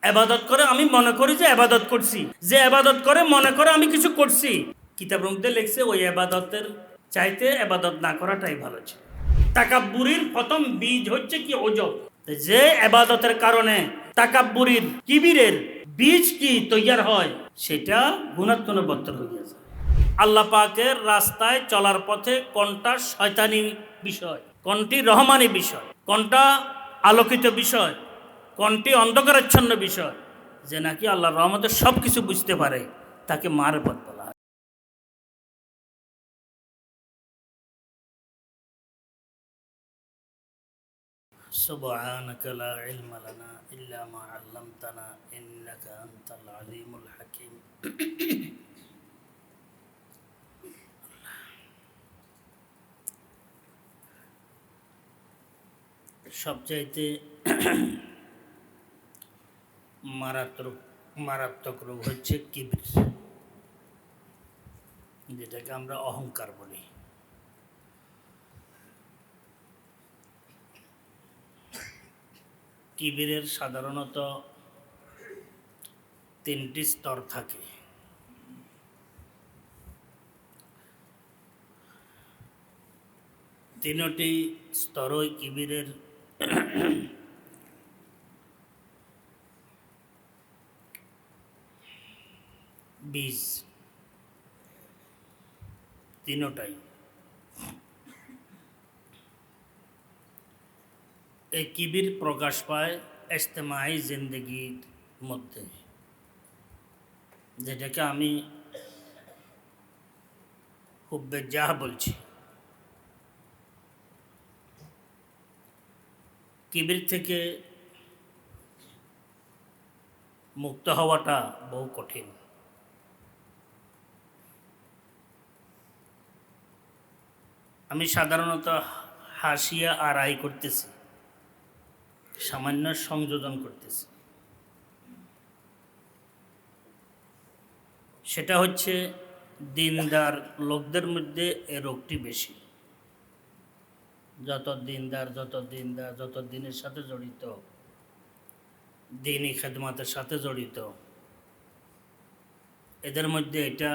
ইবাদত করে আমি মনে করি যে ইবাদত করছি, যে ইবাদত করে মনে করে আমি কিছু করছি। কিতাবের মধ্যে লিখছে ওই ইবাদতের চাইতে ইবাদত না করাটাই ভালো ছিল। তাকাব্বুরির প্রথম বীজ হচ্ছে কি? ওজব। যে ইবাদতের কারণে তাকাব্বুরির কিবিরের বীজ কি তৈয়ার হয়, সেটা গুণাত্মনে বত্তর হয়ে যায়। আল্লাহ পাকের রাস্তায় চলার পথে কোনটা শয়তানি বিষয়, কোনটি রহমানি বিষয়, কোনটা আলোকিত বিষয়, কোনটি অন্ধকারাচ্ছন্ন বিষয়, যে নাকি আল্লাহর রহমতে সব কিছু বুঝতে পারে, তাকে মারফত বলা হয়। সুবহানাকা লা ইলমা লানা ইল্লা মা আল্লামতানা ইন্নাকা আনতাল আলিমুল হাকিম। সবচাইতে মারাত্মক মারাত্মক রোগ হচ্ছে কিবির, যেটাকে আমরা অহংকার বলি। কিবিরের সাধারণত তিনটি স্তর থাকে। তিনটি স্তরই কিবিরের বীজ, তিনটাই। এই কিবির প্রকাশ পায় ইজতেমাই জিন্দগির মধ্যে, যেটাকে আমি হুব্বে জাহ বলছি। কিবির থেকে মুক্ত হওয়াটা বহু কঠিন। আমি সাধারণত হাসিয়া আর আয় করতেছি, সামান্য সংযোজন করতেছি। সেটা হচ্ছে দিনদার লোকদের মধ্যে এ রোগটি বেশি। যত দিনদার যত দিনের সাথে জড়িত, দিনই খেদমতের সাথে জড়িত, এদের মধ্যে এটা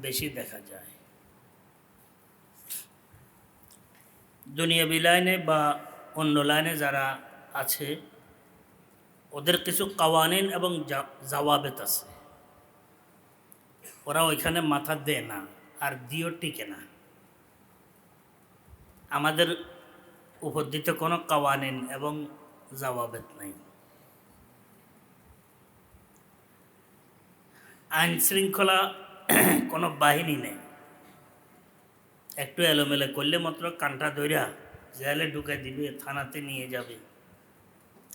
বেশি দেখা যায়। দুনিয়াবি লাইনে বা অন্য লাইনে যারা আছে, ওদের কিছু কাওয়ানিন এবং জাওয়াবেত আছে, ওরা ওইখানে মাথা দেয় না, আর দিও টিকে না। আমাদের উপর দিতে কোনো কাওয়ানিন এবং জাওয়াবেত নাই। আইন শৃঙ্খলা কোনো বাহিনী নেই। একটু এলোমেলো করলে মাত্র কানটা ধইরা জেলে ঢুকে দিবে, থানাতে নিয়ে যাবে,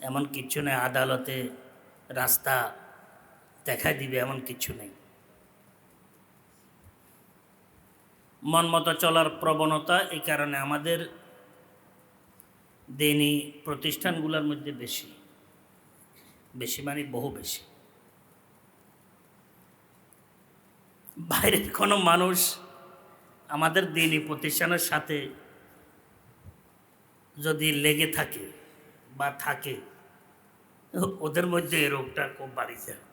এমন কিচ্ছু নেই। আদালতে রাস্তা দেখা দিবে, এমন কিছু নেই। মন মতো চলার প্রবণতা এই কারণে আমাদের দিনী প্রতিষ্ঠানগুলোর মধ্যে বেশি, বেশি মানে বহু বেশি। বাইরের কোনো মানুষ আমাদের দিনী প্রতিষ্ঠানের সাথে যদি লেগে থাকে বা থাকে, ওদের মধ্যে এই রোগটা খুব বাড়ি যায়।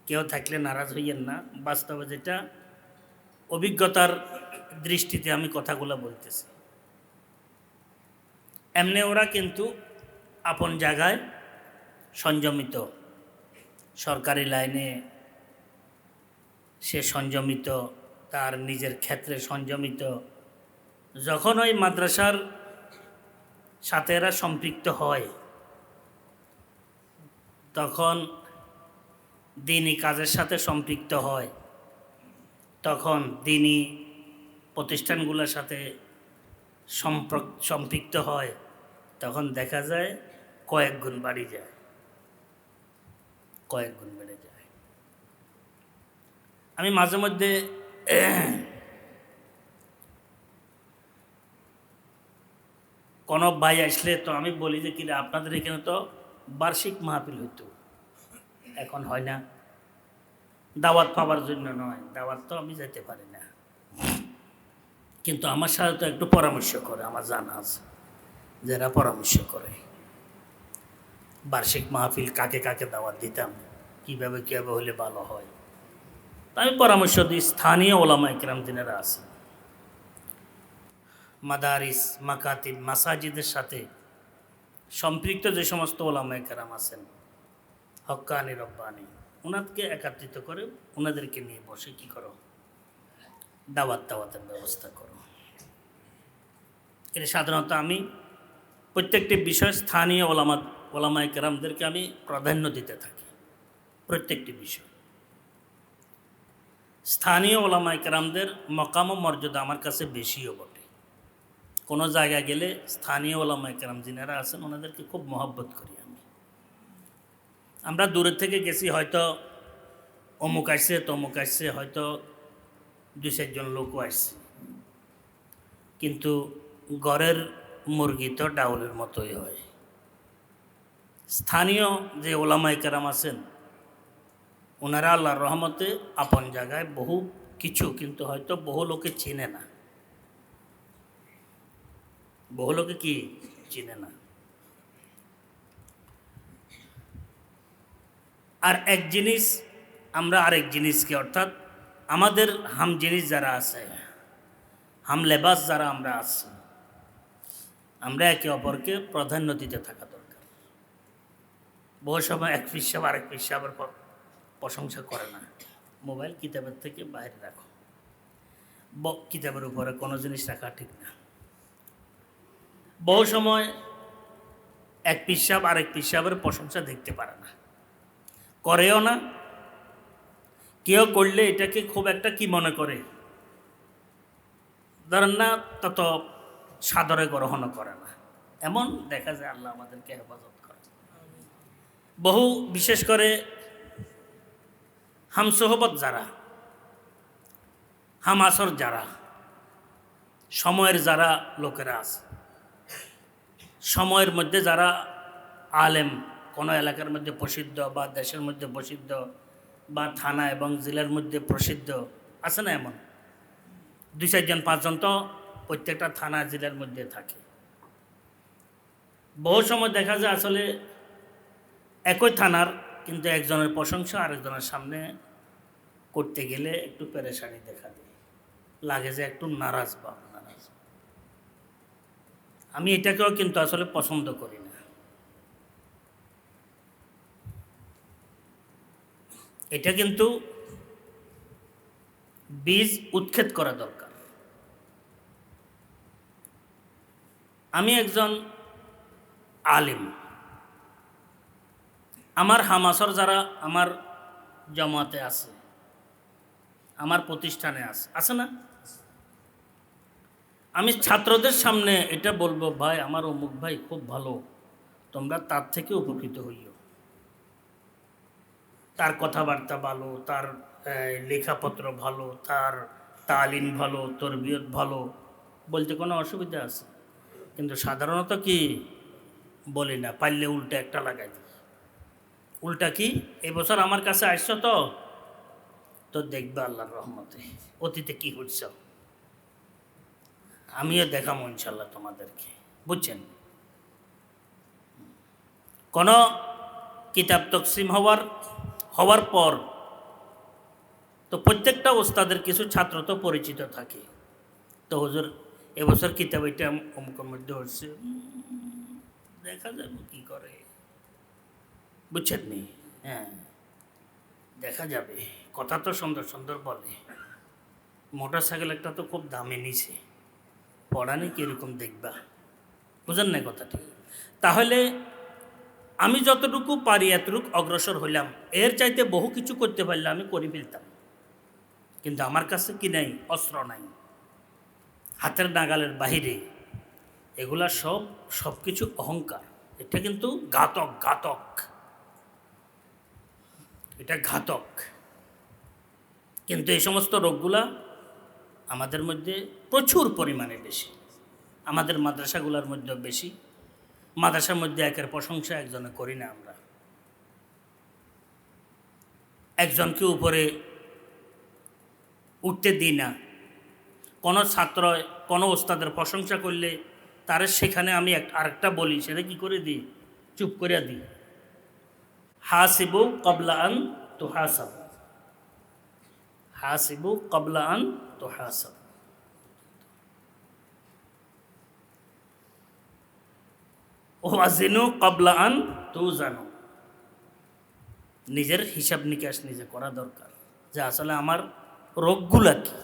কেউ থাকলে নারাজ হইয়েন না, বাস্তবে যেটা অভিজ্ঞতার দৃষ্টিতে আমি কথাগুলো বলতেছি। এমনি ওরা কিন্তু আপন জায়গায় সংযমিত, সরকারি লাইনে সে সংযমিত, তার নিজের ক্ষেত্রে সংযমিত। যখন ওই মাদ্রাসার সাথে এরা সম্পৃক্ত হয়, তখন দিনী কাজের সাথে সম্পৃক্ত হয়, তখন দিনী প্রতিষ্ঠানগুলোর সাথে সম্পৃক্ত হয়, তখন দেখা যায় কয়েক গুণ বাড়ি যায়, কয়েক গুণ বেড়ে যায়। আমি মাঝে মধ্যে কোনো ভাই আসলে তো আমি বলি যে কিনা আপনাদের এখানে তো বার্ষিক মাহফিল হইতো, এখন হয় না। দাওয়াত পাওয়ার জন্য নয়, দাওয়াত তো আমি যেতে পারি না, কিন্তু আমার সাথে তো একটু পরামর্শ করে, আমার জানা আছে যারা পরামর্শ করে। বার্ষিক মাহফিল কাকে কাকে দাওয়াত দিতাম, কীভাবে কীভাবে হলে ভালো হয়। আমি পরামর্শ দিই স্থানীয় ওলামা ইকরাম যিনারা আছেন, মাদারিস, মাকাতিব, মাসাজিদের সাথে সম্পৃক্ত যে সমস্ত ওলামা ইকরাম আছেন, হক্কানি রব্বানি, ওনাদেরকে একত্রিত করে ওনাদেরকে নিয়ে বসে কি করো, দাওয়াতের ব্যবস্থা করো। এটা সাধারণত আমি প্রত্যেকটি বিষয় স্থানীয় ওলামা ইকরামদেরকে আমি প্রাধান্য দিতে থাকি। প্রত্যেকটি বিষয় স্থানীয় ওলামা ইকরামদের মকাম ও মর্যাদা আমার কাছে বেশিও বটে। কোনো জায়গায় গেলে স্থানীয় ওলামা ইকরাম যিনারা আছেন ওনাদেরকে খুব মহব্বত করি আমি। আমরা দূরের থেকে গেছি, হয়তো অমুক আসছে তমুক আসছে, হয়তো 2-4 লোকও আসছে, কিন্তু ঘরের মুরগি তো ডাউলের মতোই হয়। স্থানীয় যে ওলামা ইকরাম আছেন ওনারা আল্লাহর রহমতে আপন জায়গায় বহু কিছু, কিন্তু হয়তো বহু লোকে চিনে না, বহু লোকে কি চিনে না। আর এক জিনিস আমরা আরেক জিনিসকে, অর্থাৎ আমাদের হাম জিনিস যারা আছে, হাম লেবাস যারা আমরা আছি, আমরা একে অপরকে প্রাধান্য দিতে থাকা দরকার। বহু সময় এক পিসাব আরেক পিসাবের প্রশংসা করে না। মোবাইল কিতাবের থেকে বাইরে রাখো, কিতাবের উপরে কোনো জিনিস রাখা ঠিক না। বহু সময় এক পিসাব আরেক পিসাবের প্রশংসা দেখতে পারে না, করেও না। কেউ করলে এটাকে খুব একটা কি মনে করে, ধরেন না, তত সাদরে গ্রহণ করে না। এমন দেখা যায়। আল্লাহ আমাদেরকে হেফাজত করে। বহু বিশেষ করে হামসহবত যারা, হামাসর যারা, সময়ের যারা লোকেরা আছে, সময়ের মধ্যে যারা আলেম, কোনো এলাকার মধ্যে প্রসিদ্ধ বা দেশের মধ্যে প্রসিদ্ধ বা থানা এবং জেলার মধ্যে প্রসিদ্ধ আছে না, এমন 2-4 জন 5 জন তো প্রত্যেকটা থানা জেলার মধ্যে থাকে। বহু সময় দেখা যায় আসলে একই থানার, কিন্তু একজনের প্রশংসা আরেকজনের সামনে করতে গেলে একটু পেরেশানি দেখা দেয়, লাগে যে একটু নারাজ বা নারাজ। আমি এটাকেও কিন্তু আসলে পছন্দ করি না। এটা কিন্তু বীজ উৎক্ষেপ করা দরকার। আমি একজন আলিম, আমার হামাসর যারা আমার জমাতে আছে, আমার প্রতিষ্ঠানে আছে না, আমি ছাত্রদের সামনে এটা বলবো, ভাই আমার অমুক ভাই খুব ভালো, তোমরা তার থেকে উপকৃত হইও। তার কথাবার্তা ভালো, তার লেখাপত্র ভালো, তার তালিম ভালো, তরবিয়ত ভালো, বলতে কোনো অসুবিধা আছে। কিন্তু সাধারণত কি বলি না, পারলে উল্টা একটা লাগাই দিই। উল্টা কি, এবছর আমার কাছে আসছো তো দেখবে আল্লাহর রহমতে অতীতে কি হচ্ছে, আমিও দেখাবো ইনশাল্লাহ তোমাদেরকে, বুঝছেন। কোনো কিতাব তকসিম হওয়ার পর তো প্রত্যেকটা ওস্তাদের কিছু ছাত্র তো পরিচিত থাকে। তো হুজুর এবছর কিতাব এটা অমুকের মধ্যে হচ্ছে, দেখা যাবে কি করে, বুঝছেন নি। হ্যাঁ, দেখা যাবে। কথা তো সুন্দর সুন্দর বলে, মোটর সাইকেল একটা তো খুব দামে নিছে, পড়ানি কীরকম দেখবা, বুঝেন না কথাটি। তাহলে আমি যতটুকু পারি এতটুকু অগ্রসর হইলাম, এর চাইতে বহু কিছু করতে পারলে আমি করে ফেলতাম, কিন্তু আমার কাছে কি নাই, অস্ত্র নাই, হাতের নাগালের বাহিরে। এগুলা সব কিছু অহংকার। এটা কিন্তু ঘাতক, এটা ঘাতক। কিন্তু এই সমস্ত রোগগুলা আমাদের মধ্যে প্রচুর পরিমাণে বেশি, আমাদের মাদ্রাসাগুলোর মধ্যে বেশি। মাদ্রাসার মধ্যে একের প্রশংসা একজনে করি না আমরা, একজনকে উপরে উঠতে দিই না। কোনো ছাত্র কোনো ওস্তাদের প্রশংসা করলে তার সেখানে আমি আরেকটা বলি, সেটা কি করে দিই, চুপ করে দিই। হাসিবু ক্বাবলা আন তুহাসাবু, হাসিবু ক্বাবলা আন তুহাসাবু। ওয়াজিনু ক্বাবলা আন তুজানু, নিজের হিসাব নিকাশ নিজে করা দরকার যে আসলে আমার রোগগুলা কি,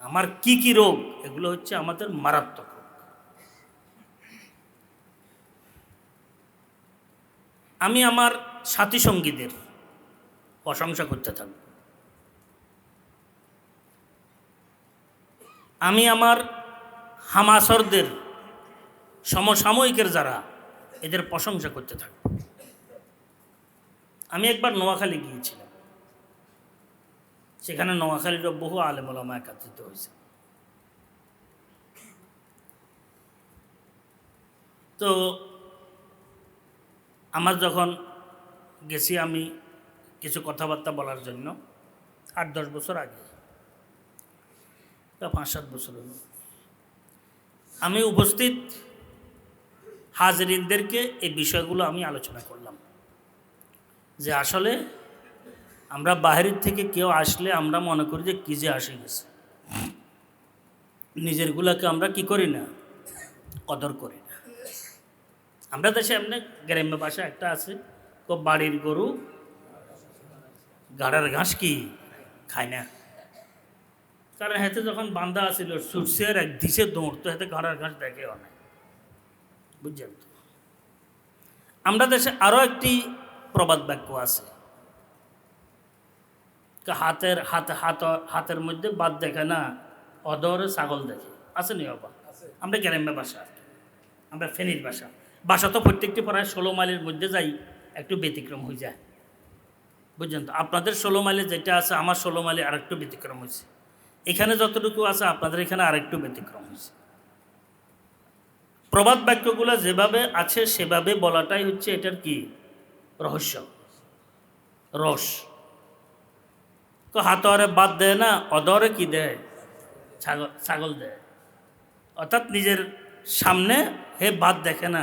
আমার কি কি রোগ, এগুলো হচ্ছে আমাদের মারাত্মক রোগ। আমি আমার সাথী সঙ্গীদের প্রশংসা করতে থাকব, আমি আমার হামাসরদের সমসাময়িকের যারা এদের প্রশংসা করতে থাকব। আমি একবার নোয়াখালী গিয়েছিলাম, সেখানে নোয়াখালীর বহু আলেম ওলামা একত্রিত হয়েছে। তো আমার যখন গেছি আমি কিছু কথাবার্তা বলার জন্য 8-10 বছর আগে, বা 5-7 বছর হল, আমি উপস্থিত হাজরিনদেরকে এই বিষয়গুলো আমি আলোচনা করলাম যে আসলে আমরা বাহিরের থেকে কেউ আসলে আমরা মনে করি যে কী যে আসে গেছে, নিজেরগুলোকে আমরা কি করি না, কদর করি না। আমরা দেশে এমনি গ্রাম্য ভাষা একটা আছে, বাড়ির গরু গাড়ার ঘাস কি খায় না। কারণ হাতে যখন বান্ধা আসিল সুরসের এক দিশে দৌড়তো, হাতে গাড়ার ঘাস দেখেও না, বুঝছেন তো। আমরা দেশে আরও একটি প্রবাদ বাক্য আছে, হাতের মধ্যে বাদ দেখে না, অদরে ছাগল দেখে, আছে নি বাবা? আমরা গ্রাম্য ভাষা, আমরা ফেনীর ভাষা তো প্রত্যেকটি প্রায় 16 মাইলের মধ্যে যাই, একটু ব্যতিক্রম হয়ে যায়, বুঝছেন তো। আপনাদের 16 মাইলে যেটা আছে, আমার 16 মাইলে আরেকটু ব্যতিক্রম হয়েছে, এখানে যতটুকু আছে আপনাদের এখানে আরেকটু ব্যতিক্রম হয়েছে। প্রবাদ বাক্যগুলো যেভাবে আছে সেভাবে বলাটাই হচ্ছে এটার কি রহস্য, রস। হাতরে বাদ দেয় না, অদরে কি দেয়, ছাগল দেয়। অর্থাৎ নিজের সামনে হে বাদ দেখে না,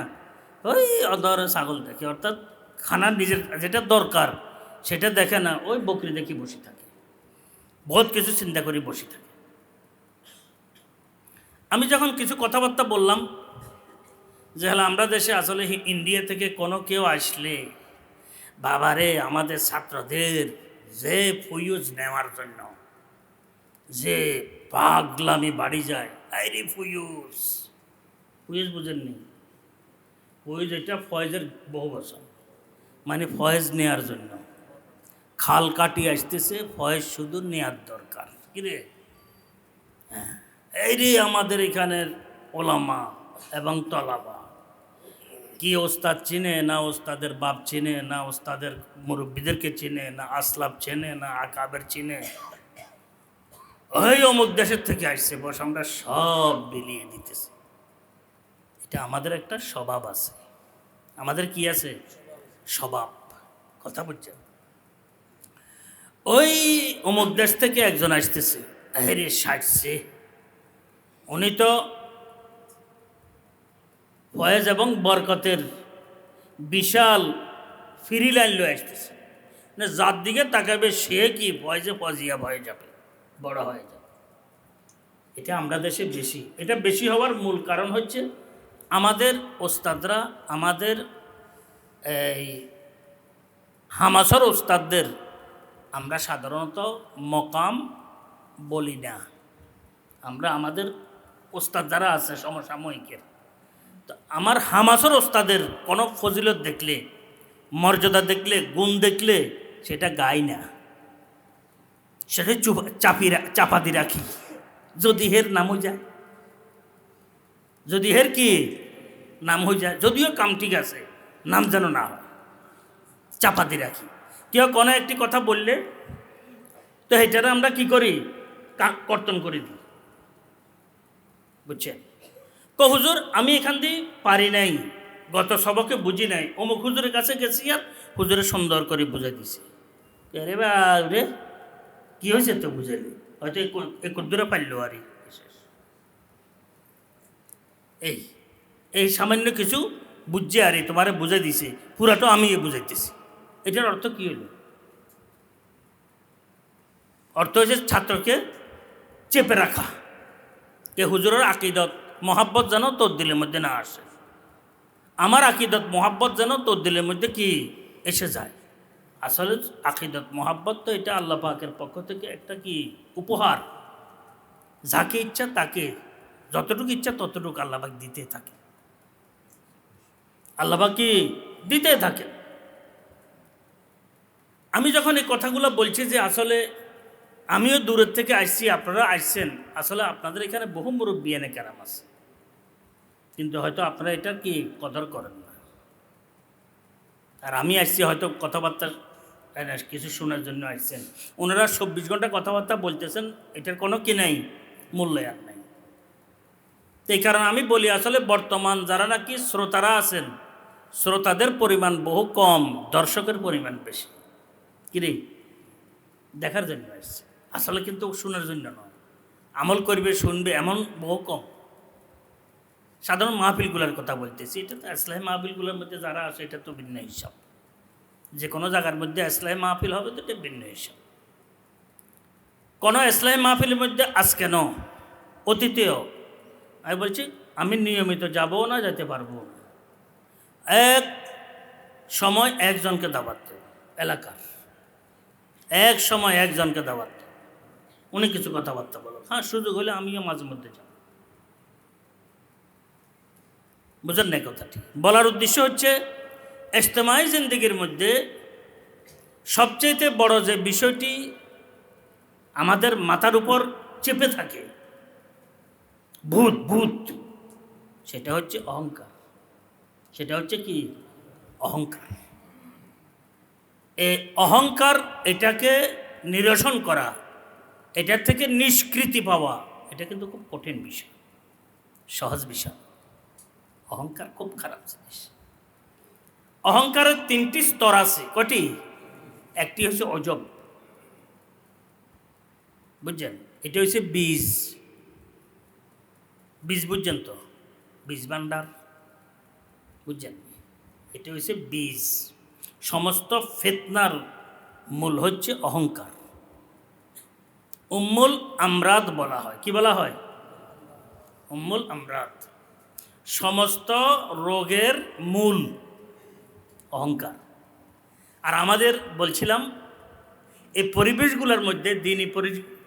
ওই অদরে ছাগল দেখে, অর্থাৎ খানার নিজের যেটা দরকার সেটা দেখে না, ওই বকরি দেখি বসে থাকে, বহুত কিছু চিন্তা করে বসে থাকে। আমি যখন কিছু কথাবার্তা বললাম যে হলো আমরা দেশে আসলে ইন্ডিয়া থেকে কোনো কেউ আসলে বাবারে আমাদের ছাত্রদের যে ফয়ুজ নেওয়ার জন্য যে পাগলামি বাড়ি যায়, আরে ফয়ুজ বুঝেননি? ফয়ুজ এটা ফয়েজের বহু বছর, মানে ফয়েজ নেয়ার জন্য খাল কাটিয়ে আসতেছে, ফয়েজ শুধু নেয়ার দরকার। কিরে হ্যাঁ, এই রে আমাদের এখানের ওলামা এবং তলাবা, কি ওস্তাদ চিনে না, ওস্তাদের বাপ চিনে না, ওস্তাদের মুরব্বীদেরকে চিনে না, আসলাফ চেনে না, আকাবের চিনে, ওই অমুক দেশের থেকে আসছে, বস আমরা সব বিলিয়ে দিতেছি। এটা আমাদের একটা স্বভাব আছে, আমাদের কি আছে স্বভাব, কথা বলছেন। ওই অমুক দেশ থেকে একজন আসতেছে, হেরে সাজছে, উনি তো ফয়েজ এবং বরকতের বিশাল ফিরি লাইন লয়ে আসতেছে, না যার দিকে তাকাবে সে কি ফয়েজে ফজিয়া হয়ে যাবে, বড় হয়ে যাবে। এটা আমরা দেশে বেশি, এটা বেশি হওয়ার মূল কারণ হচ্ছে আমাদের ওস্তাদরা, আমাদের এই হামাসর ওস্তাদদের আমরা সাধারণত মকাম বলি না। আমরা আমাদের ওস্তাদ যারা আছে সমসাময়িকের, তো আমার হামাসর ওস্তাদের কোনো ফজিলত দেখলে, মর্যাদা দেখলে, গুণ দেখলে সেটা গাই না, সেটা চাপা দিয়ে রাখি। যদি হের নাম হয়ে যায়, যদি হের কি নাম হয়ে যায়, যদিও কাম ঠিক আছে, নাম যেন না হয়, চাপা দিয়ে রাখি। কেউ কোনো একটি কথা বললে তো এটারে আমরা কি করি, কর্তন করে দিই, বুঝছেন। হুজুর আমি এখান দিয়ে পারি নাই, গত সবকে বুঝি নাই, অমুক হুজুরের কাছে গেছি আর হুজুরে সুন্দর করে বুঝাই দিছে। রে বা রে কী হয়েছে তো বুঝালি, হয়তো একদূরে পারলো আর এই সামান্য কিছু বুঝছে আরে তোমারে বুঝাই দিছে, পুরাটা আমি বুঝাইতেছি। এটার অর্থ কি হলো? অর্থ হচ্ছে ছাত্রকে চেপে রাখা, কে হুজুরের আকিদত মহাব্বত যেন তোর দিলের মধ্যে না আসে, আমার আকিদত মহাব্বত যেন তোর দিলের মধ্যে কি এসে যায়। আসলে আকিদত মহাব্বত তো এটা আল্লাহ পাকের পক্ষ থেকে একটা কি উপহার, যাকে ইচ্ছা তাকে যতটুকু ইচ্ছা ততটুকু আল্লাহ পাক দিতে থাকে, আল্লাহ পাক কি দিতে থাকেন। আমি যখন এই কথাগুলো বলছি যে আসলে আমিও দূরের থেকে আসছি, আপনারা আসছেন, আসলে আপনাদের এখানে বহু মুরব্বিয়ানে কেরাম আছে, কিন্তু হয়তো আপনারা এটা কি কদর করেন না। আর আমি আসছি হয়তো কথাবার্তা কিছু শোনার জন্য আসছেন, ওনারা 24 ঘন্টা কথাবার্তা বলতেছেন, এটার কোনো কি নাই, মূল্যায়ন নাই। তো এই কারণে আমি বলি আসলে বর্তমান যারা নাকি শ্রোতারা আছেন, শ্রোতাদের পরিমাণ বহু কম, দর্শকের পরিমাণ বেশি। কিরে দেখার জন্য আসছে, আসলে কিন্তু শোনার জন্য নয়, আমল করবে শুনবে এমন বহু কম। সাধারণ মাহফিলগুলোর কথা বলতেছি, এটা তো ইসলামী মাহফিলগুলোর মধ্যে যারা আসে এটা তো ভিন্ন হিসাব, যে কোনো জায়গার মধ্যে ইসলামী মাহফিল হবে তো এটা ভিন্ন হিসাব। কোনো ইসলামী মাহফিলের মধ্যে আজ কেন অতীতেও আমি বলছি আমি নিয়মিত যাবো না, যেতে পারবো। এক সময় একজনকে দাওয়াত দেব, এলাকার এক সময় একজনকে দাওয়াত দেব, উনি কিছু কথাবার্তা বলো, হ্যাঁ সুযোগ হলে আমিও মাঝে মধ্যে যাব। বুঝেন না কথাটি? বলার উদ্দেশ্য হচ্ছে ইজতেমাই জিন্দেগির মধ্যে সবচেয়ে বড় যে বিষয়টি আমাদের মাথার উপর চেপে থাকে, ভূত ভূত, সেটা হচ্ছে অহংকার। সেটা হচ্ছে কি? অহংকার। এই অহংকার, এটাকে নিরসন করা, এটার থেকে নিষ্কৃতি পাওয়া, এটা কিন্তু খুব কঠিন বিষয়, সহজ বিষয়। অহংকার খুব খারাপ জিনিস। অহংকারের 3টি স্তর আছে। কটি? একটি হচ্ছে অজব, বুঝছেন? এটা হচ্ছে বীজ, বীজ বুঝছেন তো, বীজ ভান্ডার বুঝছেন? এটা হচ্ছে বীজ। সমস্ত ফিতনার মূল হচ্ছে অহংকার। উম্মুল আমরাদ বলা হয়। কি বলা হয়? উম্মুল আমরাদ। সমস্ত রোগের মূল অহংকার। আর আমাদের বলছিলাম এই পরিবেশগুলোর মধ্যে, দিনই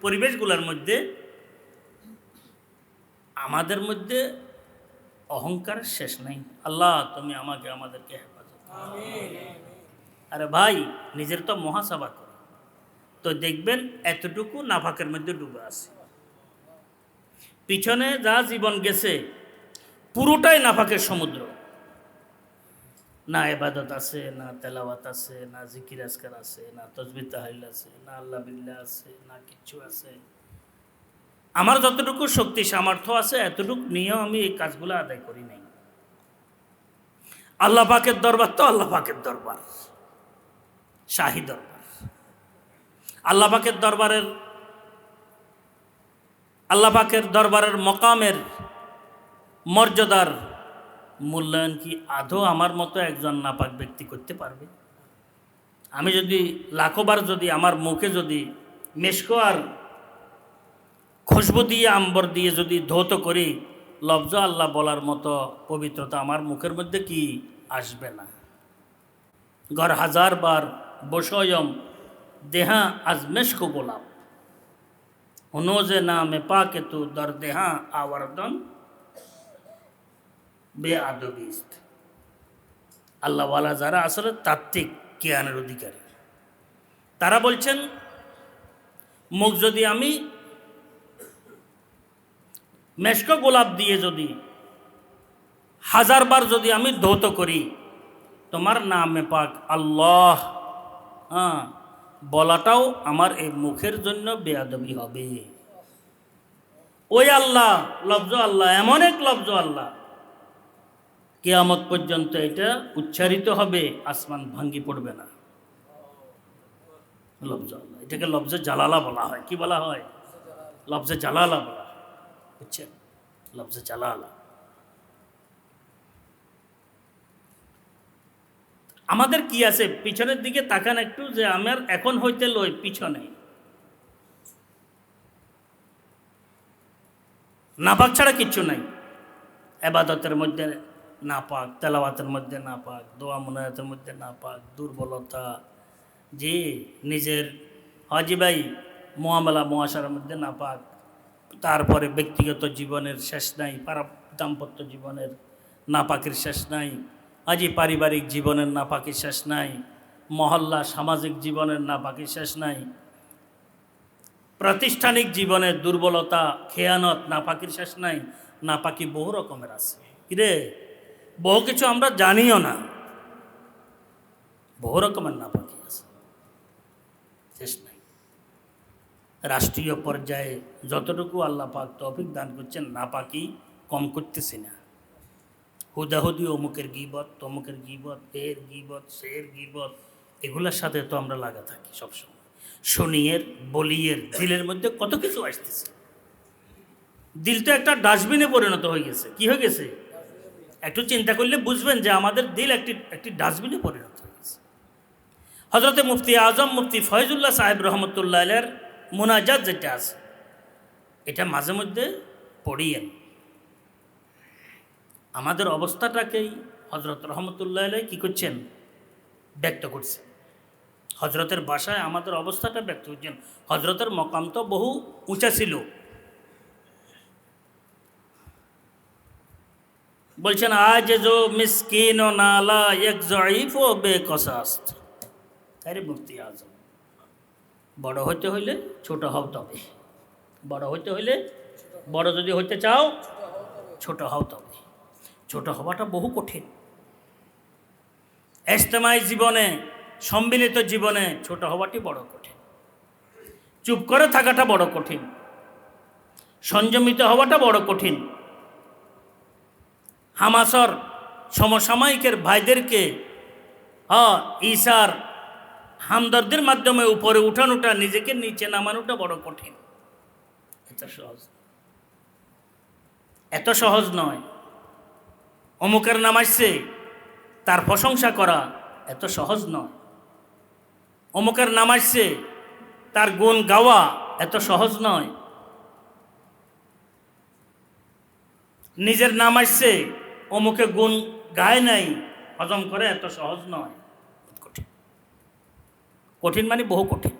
পরিবেশগুলোর মধ্যে আমাদের মধ্যে অহংকার শেষ নাই। আল্লাহ তুমি আমাকে আমাদেরকে হেফাজত। আরে ভাই, নিজের তো মহাসভা করে, তো দেখবেন এতটুকু নাফাকের মধ্যে ডুবে আছে। পিছনে যা জীবন গেছে পুরোটাই নাফাকের সমুদ্র। না ইবাদত আছে, না তেলাওয়াত আছে, না জিকির আজকার আছে, না তসবিহ তাহলিল আছে, না আল্লাহ বিল্লাহ আছে, না কিচ্ছু আছে। আমার যতটুকু শক্তি সামর্থ্য আছে এতটুকু নিয়েও আমি এই কাজগুলো আদায় করি নাই। আল্লাহ পাকের দরবার তো আল্লাহ পাকের দরবার, শাহী দরবার। আল্লাহ পাকের দরবারের মকামের মর্যাদার মূল্যায়ন কি আদৌ আমার মতো একজন নাপাক ব্যক্তি করতে পারবে? আমি যদি লাখোবার যদি আমার মুখে যদি মেশকো আর খুশবু দিয়ে আম্বর দিয়ে যদি ধৌত করি, লফজ আল্লাহ বলার মতো পবিত্রতা আমার মুখের মধ্যে কি আসবে না? ঘর 1000 বার বসয়ম দেহা আজ মেশকো গোলাপ, হুনোজে নামে পাকে তু দর দেহা আওয়ারদন বে আদবিস্ত। আল্লাহওয়ালা যারা আসলে তাত্ত্বিক জ্ঞানের অধিকারী, তারা বলছেন মুখ যদি আমি মেশক গোলাপ দিয়ে যদি 1000 বার যদি আমি ধৌত করি, তোমার নামে পাক আল্লাহ বলাটাও আমার এই মুখের জন্য বেয়াদবি হবে। ওই আল্লাহ, লফজ আল্লাহ, এমন এক লফজ আল্লাহ, কিয়ামত পর্যন্ত এটা উচ্চারিত হবে, আসমান ভাঙ্গি পড়বে না। লফজ আল্লাহ, এটাকে লফজে জালালা বলা হয়। কি বলা হয়? লফজে জালালা বলা হয়, বুঝছেন? লফজে জালালা। আমাদের কি আছে? পিছনের দিকে তাকান একটু, যে আমার এখন হইতে লই পিছনে নাপাক ছাড়া কিচ্ছু নাই। এবাদতের মধ্যে নাপাক, তেলাওয়াতের মধ্যে নাপাক, দোয়া মুনাজাতের মধ্যে নাপাক, দুর্বলতা, যে নিজের হাজি ভাই মুআমালা মুআশারার মধ্যে নাপাক, তারপরে ব্যক্তিগত জীবনের শেষ নাই, দাম্পত্য জীবনের নাপাকের শেষ নাই, আজি পারিবারিক জীবনের নাপাকের শেষ নাই, মহল্লা সামাজিক জীবনের নাপাকের শেষ নাই, প্রাতিষ্ঠানিক জীবনের দুর্বলতা, খেয়ানত, নাপাকির শেষ নাই। নাপাকি বহু রকমের আছে, কিরে বহু কিছু আমরা জানিও না, বহু রকমের নাপাকি আছে, শেষ নাই। রাষ্ট্রীয় পর্যায়ে যতটুকু আল্লাহ পাক তৌফিক দান করছেন, নাপাকি কম করতেছি না। হুদাহুদি অমুকের গীবত, তমুকের গীবত, এর গীবত, সের গীবত, এগুলোর সাথে তো আমরা লাগা থাকি সবসময়। শনিয়ের বলিয়ের দিলের মধ্যে কত কিছু আসতেছে। দিল তো একটা ডাস্টবিনে পরিণত হয়ে গেছে। কি হয়ে গেছে? একটু চিন্তা করলে বুঝবেন যে আমাদের দিল একটি ডাস্টবিনে পরিণত হয়ে গেছে। হজরতে মুফতি আজম মুফতি ফয়জুল্লাহ সাহেব রহমতুল্লাহ আলাইহির মুনাজাত যেটা আছে, এটা মাঝে মধ্যে পড়িয়েন। আমাদের অবস্থাটাকেই হজরত রহমতুল্লাহ আলাইহি কী করছেন? ব্যক্ত করছেন। হজরতের ভাষায় আমাদের অবস্থাটা ব্যক্ত করছেন। হজরতের মকাম তো বহু উঁচা ছিল। বলছেন, আজ জো মিসকিন ও নালা এক জয়ীফ ও বেকসাস্ত। আরে মুফতি আজম, বড় হইতে হইলে ছোট হও, তবে বড় হইতে হইলে, বড় যদি হইতে চাও ছোট হও, তবে ছোট হওয়াটা বহু কঠিন। ইজতেমাই জীবনে, সম্মিলিত জীবনে ছোট হওয়াটি বড় কঠিন। চুপ করে থাকাটা বড় কঠিন। সংযমিত হওয়াটা বড় কঠিন। হামাসর সমসাময়িকের ভাইদেরকে ঈসার হামদর্দের মাধ্যমে উপরে উঠানোটা, নিজেকে নিচে নামানোটা বড় কঠিন। এত সহজ নয়। অমুকের নাম আসছে, তার প্রশংসা করা এত সহজ নয়। অমুকের নাম আসছে, তার গুণ গাওয়া এত সহজ নয়। নিজের নাম আসছে, অমুকে গুণ গায় নাই, হজম করে এত সহজ নয়। কঠিন। কঠিন মানে বহু কঠিন।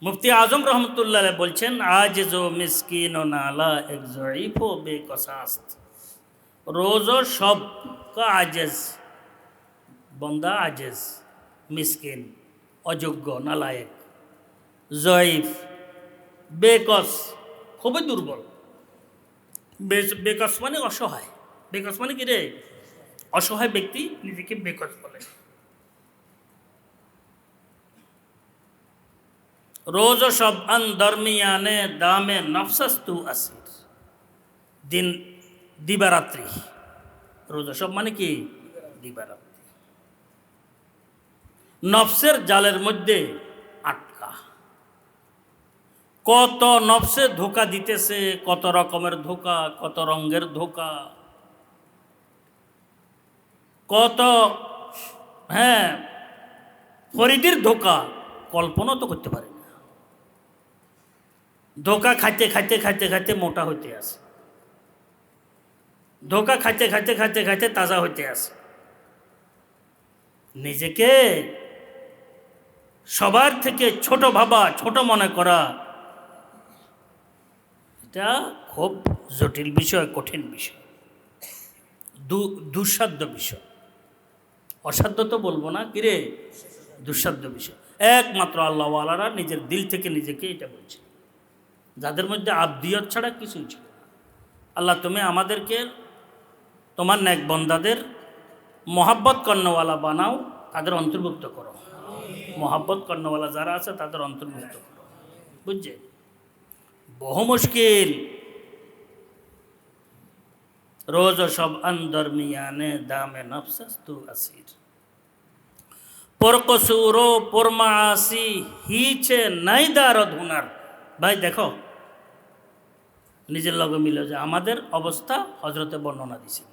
মুফতি আজম রহমতুল্লাহ বলছেন, আজ জো মিসকিন ও নালা এক জয়ীফ ও বেকসাস্ত। রোজো সব কা আজেজ, বন্দা আজেজ, মিসকিন, অযোগ্য, নালায়েক, জয়ীফ, বেকস, খুবই দুর্বল। বেকস মানে অসহায়। বেকস মানে কি রে? অসহায় ব্যক্তি নিজেকে বেকস বলে। রোজ সব আন দরমিয়ানে দামে নফসাস্তু আসির। দিন দিবারাত্রি। রোজ সব মানে কি? দিবারাত্রি। নফসের জালের মধ্যে আটকা। কত নফসে ধোকা দিতেছে, কত রকমের ধোকা, কত রঙের ধোকা, কত ফরিদির ধোকা, কল্পনা তো করতে পারে না। ধোকা খাইতে খাইতে খাইতে খাইতে মোটা হইতে আসে। ধোকা খাইতে খাইতে খাইতে খাইতে তাজা হইতে আসে। নিজেকে সবার থেকে ছোট ভাবা, ছোট মনে করা, এটা খুব জটিল বিষয়, কঠিন বিষয়, দুঃসাধ্য বিষয়। অসাধ্য তো বলবো না, কিরে, দুঃসাধ্য বিষয়। একমাত্র আল্লাহওয়ালারা নিজের দিল থেকে নিজেকে এটা বলছে, যাদের মধ্যে আবদিয়ত ছাড়া কিছুই ছিল না। আল্লাহ, তুমি আমাদেরকে তোমার নেক বন্দাদের মহাব্বত কর্ণওয়ালা বানাও, তাদের অন্তর্ভুক্ত করো। মহাব্বত কর্ণওয়ালা যারা আছে তাদের অন্তর্ভুক্ত করো। বুঝছে? বহু মুশকিল। রোজ সব আন্দর মিয়ানে দামে নফসাস্তু আসির। পরকসুরো পরমাসি হিছে নাই দারদ হুনার। ভাই দেখো, নিজের লগে মিলে যে আমাদের অবস্থা হজরতে বর্ণনা দিছে।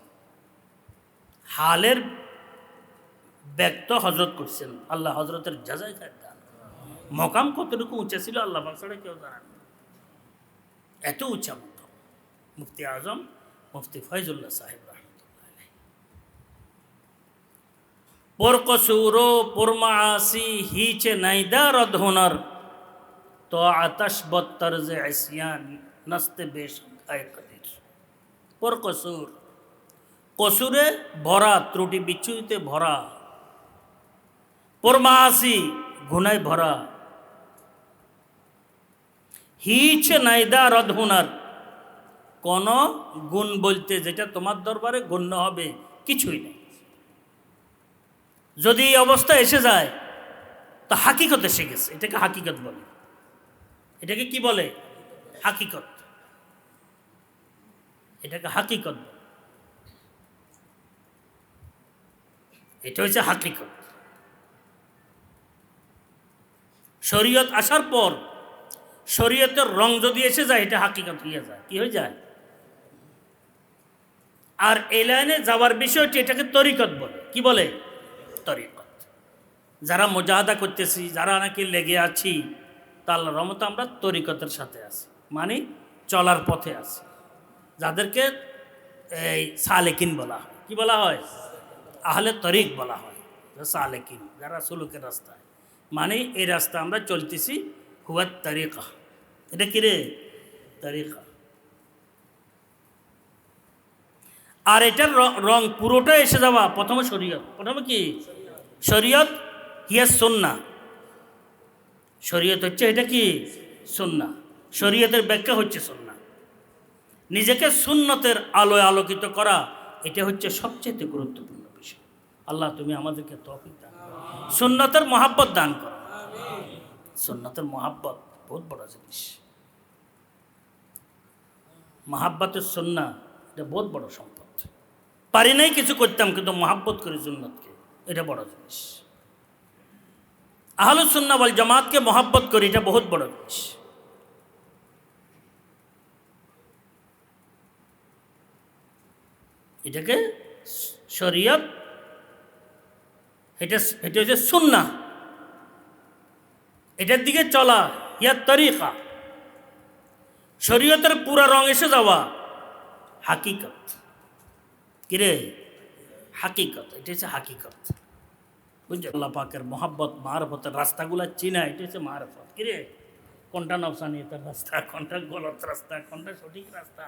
হালের ব্যক্ত হজরত করছেন, আল্লাহ হজরতের জাযায় খায় দান। মকাম কতটুকু উঁচা ছিল আল্লাহ পাক ছাড়া কেউ জানেন না, এত উঁচা মকাম। মুফতি আজম মুফতি ফয়জুল্লাহ সাহেব রহমতুল্লাহ আলাইহি। পরকসুরো পরমাসি হিচে নাইদা রদ হুনর তো আতাশ বত্তর যে আসিয়ান নস্তে বেশ আয় কদির। পরকসুর, কসুরে ভরা, ত্রুটি বিচ্যুতিতে ভরা, পরমাসি গুনায় ভরা, হিচ নাইদা রদ হুনার কোন গুণ বলতে যেটা তোমার দরবারে গণ্য হবে কিছুই নেই। যদি এই অবস্থা এসে যায় তো হাকিকত এসে গেছে, এটাকে হাকিকত বলে। এটাকে কি বলে? হাকিকত। এটাকে হাকিকত বলে। এটা হচ্ছে হাকিকত। শরীয়ত আসার পর শরীয়তের রং যদি এসে যায় এটা হাকিকত হয়ে যায়। কি হয়ে যায়? আর এই লাইনে যাওয়ার বিষয়টি এটাকে তরিকত বলে। কি বলে? তরিকত। যারা মুজাহাদা করতেছি, যারা নাকি লেগে আছি, তা আল্লাহর রহমতে আমরা তরিকতের সাথে আছি, মানে চলার পথে আছি। যাদেরকে এই সালেকিন বলা হয়। কি বলা হয়? আহলে তরিক বলা হয়, সালেকিন, যারা সুলুকের রাস্তায়, মানে এই রাস্তা আমরা চলতেছি, হুয়াত তরিকা। এটা কি রে? তরিকা। আর এটার রং পুরোটা এসে যাওয়া প্রথমে শরীয়ত। প্রথমে কি? শরীয়ত হিয়া সুন্নাহ। শরীয়ত হচ্ছে এটা কি? সুন্নাহ। শরীয়তের ব্যাখ্যা হচ্ছে সুন্নাহ। নিজেকে সুন্নতের আলোয় আলোকিত করা, এটা হচ্ছে সবচেয়ে গুরুত্বপূর্ণ বিষয়। আল্লাহ তুমি আমাদেরকে তৌফিক দান করো, সুন্নতের মহাব্বত দান করো। সুন্নতের মহাব্বত বহুত বড় জিনিস। মহাব্বতের সুন্নাহ এটা বহুত বড় সম্পদ। পারি নাই কিছু করতাম, কিন্তু মহাব্বত করি সুন্নতকে, এটা বড় জিনিস। আহলুস সুন্নাহ ওয়াল জামাতকে মহাব্বত করি, এটা বহুত বড় জিনিস। এটাকে শরীয়ত, এটা হচ্ছে সুন্নাহ, এটার দিকে চলা, ইয়া তরিকা। শরীয়তের পুরা রং এসে যাওয়া হাকিকত। কিরে? হাকিকত। এটা হচ্ছে হাকিকত। বুঝছো? আল্লাহ পাকের মহাব্বত, মারফতের রাস্তাগুলা চিনা, এটা হচ্ছে মারফত। কিরে? কোনটা নফসানিয়তের রাস্তা, কোনটা গলত রাস্তা, কোনটা সঠিক রাস্তা।